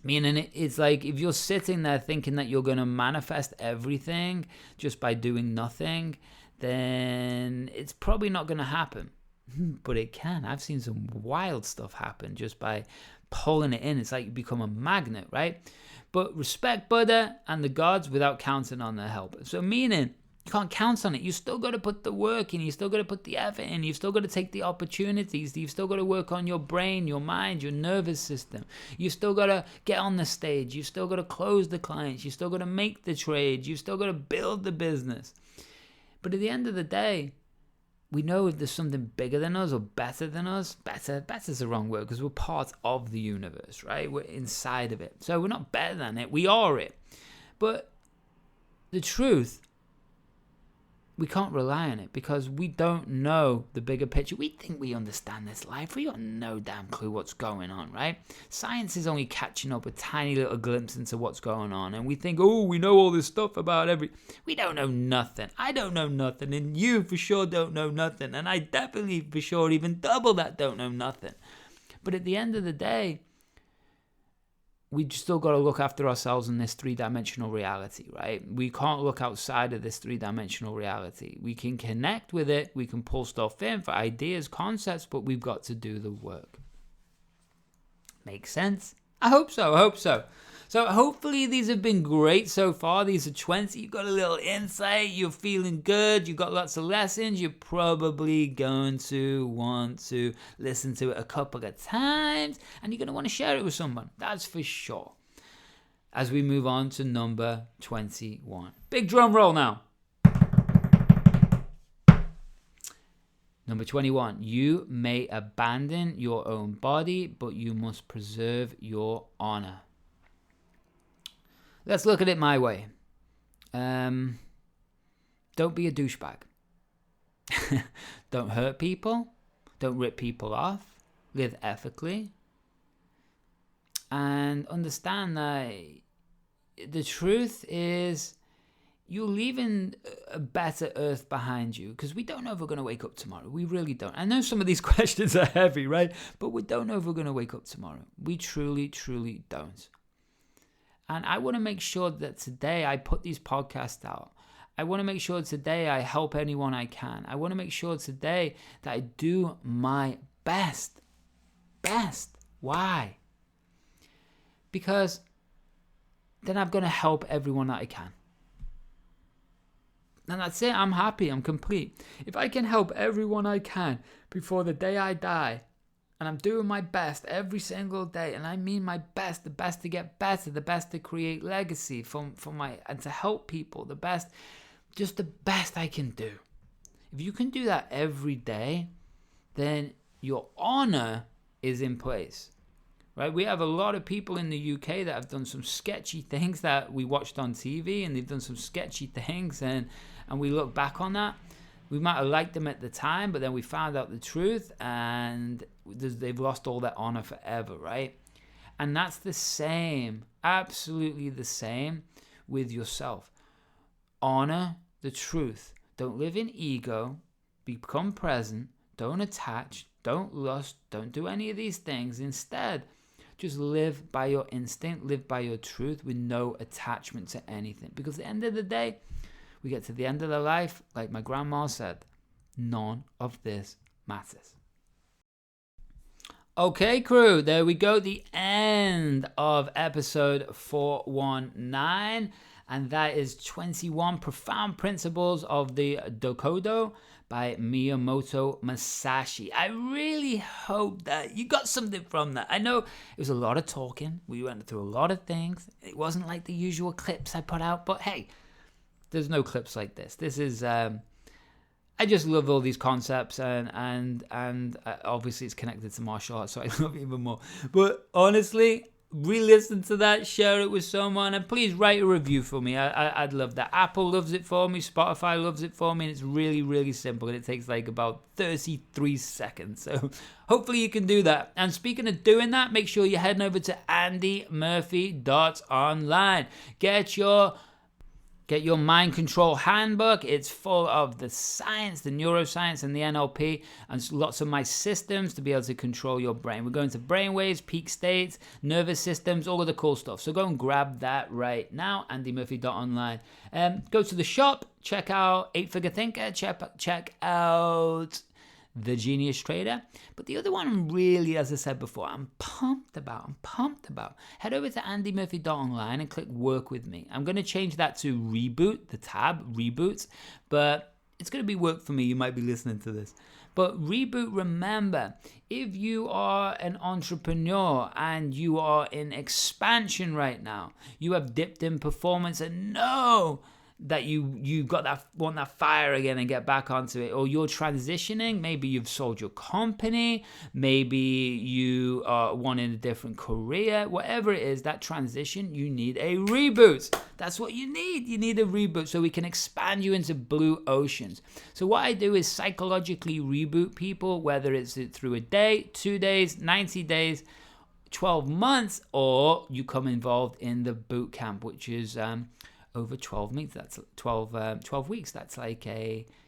Meaning it's like if you're sitting there thinking that you're going to manifest everything just by doing nothing, then it's probably not going to happen. But it can. I've seen some wild stuff happen just by pulling it in. It's like you become a magnet, right? But respect Buddha and the gods without counting on their help. So meaning you can't count on it. You still got to put the work in. You still got to put the effort in. You've still got to take the opportunities. You've still got to work on your brain, your mind, your nervous system. You still got to get on the stage. You still got to close the clients. You still got to make the trades. You still got to build the business. But at the end of the day, we know if there's something bigger than us or better than us. Better's the wrong word because we're part of the universe, right? We're inside of it. So we're not better than it. We are it. But the truth, we can't rely on it because we don't know the bigger picture. We think we understand this life. We got no damn clue what's going on, right? Science is only catching up a tiny little glimpse into what's going on. And we think, oh, we know all this stuff about We don't know nothing. I don't know nothing. And you for sure don't know nothing. And I definitely for sure even double that don't know nothing. But at the end of the day, we still got to look after ourselves in this three-dimensional reality, right? We can't look outside of this three-dimensional reality. We can connect with it. We can pull stuff in for ideas, concepts, but we've got to do the work. Make sense? I hope so. So hopefully these have been great so far. These are 20. You've got a little insight. You're feeling good. You've got lots of lessons. You're probably going to want to listen to it a couple of times. And you're going to want to share it with someone. That's for sure. As we move on to number 21. Big drum roll now. Number 21. You may abandon your own body, but you must preserve your honor. Let's look at it my way. Don't be a douchebag. Don't hurt people. Don't rip people off. Live ethically. And understand that the truth is you're leaving a better earth behind you, because we don't know if we're going to wake up tomorrow. We really don't. I know some of these questions are heavy, right? But we don't know if we're going to wake up tomorrow. We truly, truly don't. And I want to make sure that today I put these podcasts out. I want to make sure today I help anyone I can. I want to make sure today that I do my best. Why? Because then I'm going to help everyone that I can. And that's it. I'm happy. I'm complete. If I can help everyone I can before the day I die, and I'm doing my best every single day, and I mean my best, the best to get better, the best to create legacy and to help people, the best, just the best I can do. If you can do that every day, then your honor is in place, right? We have a lot of people in the UK that have done some sketchy things that we watched on TV, and they've done some sketchy things, and we look back on that. We might have liked them at the time, but then we found out the truth, and they've lost all their honor forever, right? And that's the same, absolutely the same with yourself. Honor the truth. Don't live in ego. Become present. Don't attach. Don't lust. Don't do any of these things. Instead, just live by your instinct. Live by your truth with no attachment to anything. Because at the end of the day, we get to the end of the life, like my grandma said, none of this matters. Okay, crew, there we go. The end of episode 419. And that is 21 Profound Principles of the Dokkodo by Miyamoto Musashi. I really hope that you got something from that. I know it was a lot of talking. We went through a lot of things. It wasn't like the usual clips I put out, but hey, there's no clips like this. This is, I just love all these concepts, and obviously it's connected to martial arts, so I love it even more. But honestly, re-listen to that, share it with someone, and please write a review for me. I'd love that. Apple loves it for me, Spotify loves it for me, and it's really, really simple, and it takes like about 33 seconds. So hopefully you can do that. And speaking of doing that, make sure you're heading over to andymurphy.online. Get your mind control handbook. It's full of the science, the neuroscience, and the NLP, and lots of my systems to be able to control your brain. We're going to brainwaves, peak states, nervous systems, all of the cool stuff. So go and grab that right now, andymurphy.online. Go to the shop, check out 8-Figure Thinker, check out The Genius Trader. But the other one I'm really, as I said before, I'm pumped about. Head over to andymurphy.online and click work with me. I'm going to change that to reboot, the tab, reboots, but it's going to be work for me. You might be listening to this. But reboot, remember, if you are an entrepreneur and you are in expansion right now, you have dipped in performance and know that you want that fire again and get back onto it, or you're transitioning, maybe you've sold your company, maybe you are wanting a different career, whatever it is, that transition, you need a reboot. That's what you need a reboot, so we can expand you into blue oceans. So what I do is psychologically reboot people, whether it's through a day, 2 days, 90 days, 12 months, or you come involved in the boot camp, which is over 12 weeks. That's 12 weeks. That's like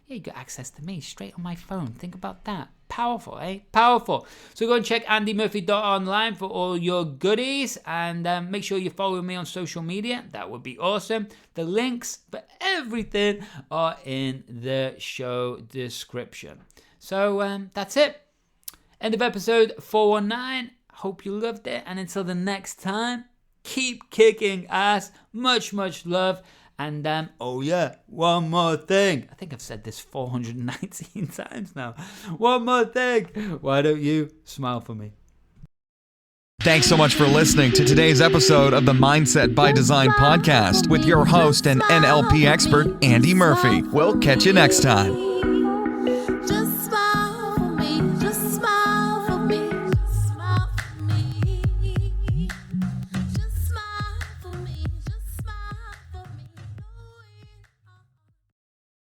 Yeah, you got access to me straight on my phone. Think about that. Powerful, eh? Powerful. So go and check andymurphy.online for all your goodies, and make sure you follow me on social media. That would be awesome. The links for everything are in the show description. So that's it. End of episode 419. Hope you loved it. And until the next time, keep kicking ass. Much, much love. And, oh yeah, one more thing. I think I've said this 419 times now. One more thing. Why don't you smile for me? Thanks so much for listening to today's episode of the Mindset by Design podcast with your host and NLP expert, Andy Murphy. We'll catch you next time.